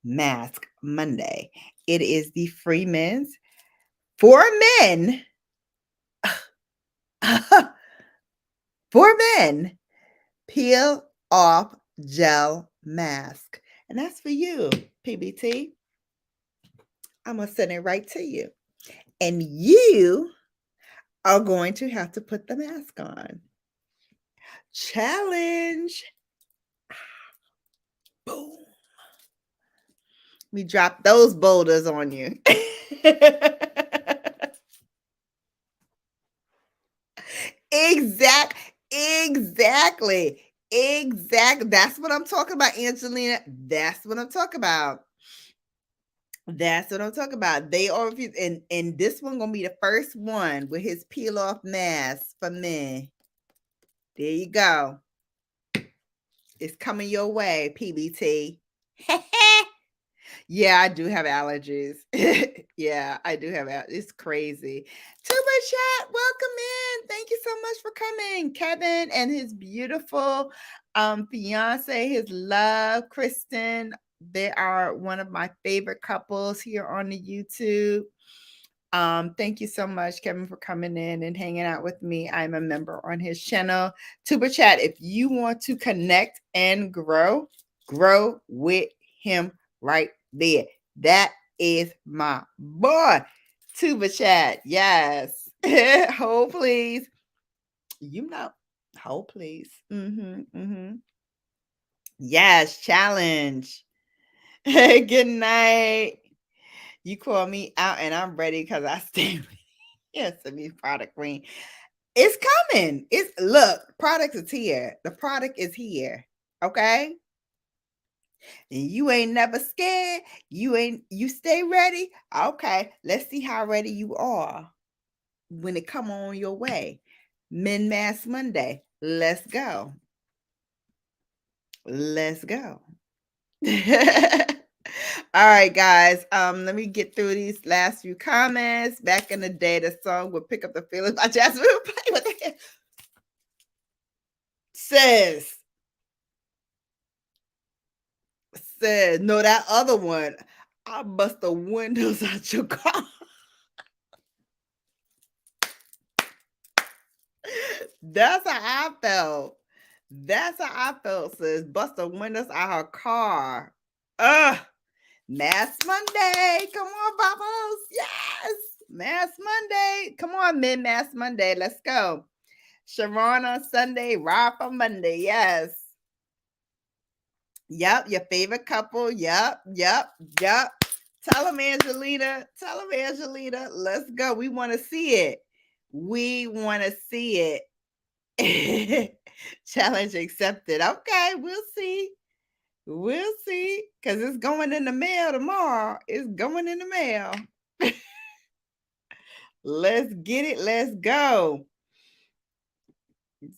Mask Monday. It is the Freeman's for men. For men, peel off gel mask. And that's for you, PBT. I'm going to send it right to you. And you are going to have to put the mask on. Challenge. Boom. We drop those boulders on you. Exactly. Exactly. That's what I'm talking about, Angelina. That's what I'm talking about. That's what I'm talking about. They are refused, and this one gonna be the first one with his peel off mask for men. There you go. It's coming your way, PBT. Yeah, I do have allergies. Yeah, I do have allergies. It's crazy. Tuba Chat, welcome in. Thank you so much for coming. Kevin and his beautiful fiance, his love, Kristen. They are one of my favorite couples here on the YouTube. Thank you so much, Kevin, for coming in and hanging out with me. I'm a member on his channel. Tuba Chat, if you want to connect and grow with him right there. That is my boy. Tuba Chat. Yes. Hold please. You know. Hold please. Yes, challenge. Good night. You call me out and I'm ready because I stand. Yes, to be product queen. It's coming. It's look, product is here. The product is here. Okay. And you ain't never scared. You stay ready. Okay. Let's see how ready you are when it come on your way. Min Mass Monday. Let's go. Let's go. All right, guys. Let me get through these last few comments. Back in the day, the song would Pick Up the Feelings by Jasmine. What the heck? Says, no, that other one. I bust the windows out your car. That's how I felt. That's how I felt, sis. Bust the windows out her car. Ugh. Mass Monday. Come on, Babos. Yes. Mass Monday. Come on, Mass Monday. Let's go. Sharon on Sunday. Rob on Monday. Yes. Yep. Your favorite couple. Yep. Tell them, Angelina. Let's go. We want to see it. We want to see it. Challenge accepted. Okay, we'll see. We'll see. Because it's going in the mail tomorrow. It's going in the mail. Let's get it. Let's go.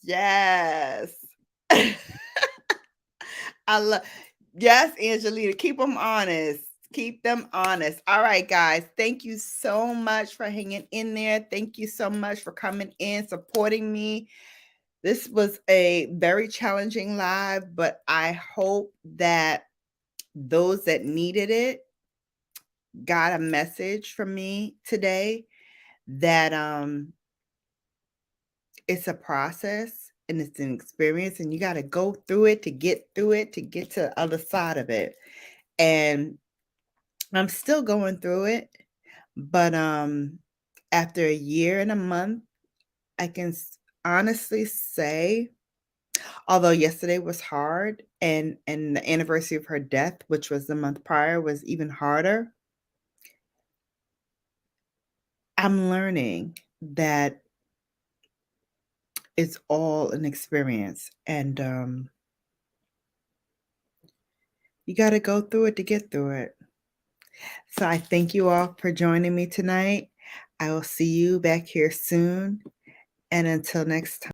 Yes. I love. Yes, Angelina. Keep them honest. Keep them honest. All right, guys. Thank you so much for hanging in there. Thank you so much for coming in, supporting me. This was a very challenging live, but I hope that those that needed it got a message from me today that it's a process and it's an experience, and you got to go through it to get through it, to get to the other side of it. And I'm still going through it, but after a year and a month, I can honestly say, although yesterday was hard and the anniversary of her death, which was the month prior, was even harder, I'm learning that it's all an experience, and you got to go through it to get through it. So I thank you all for joining me tonight. I will see you back here soon. And until next time.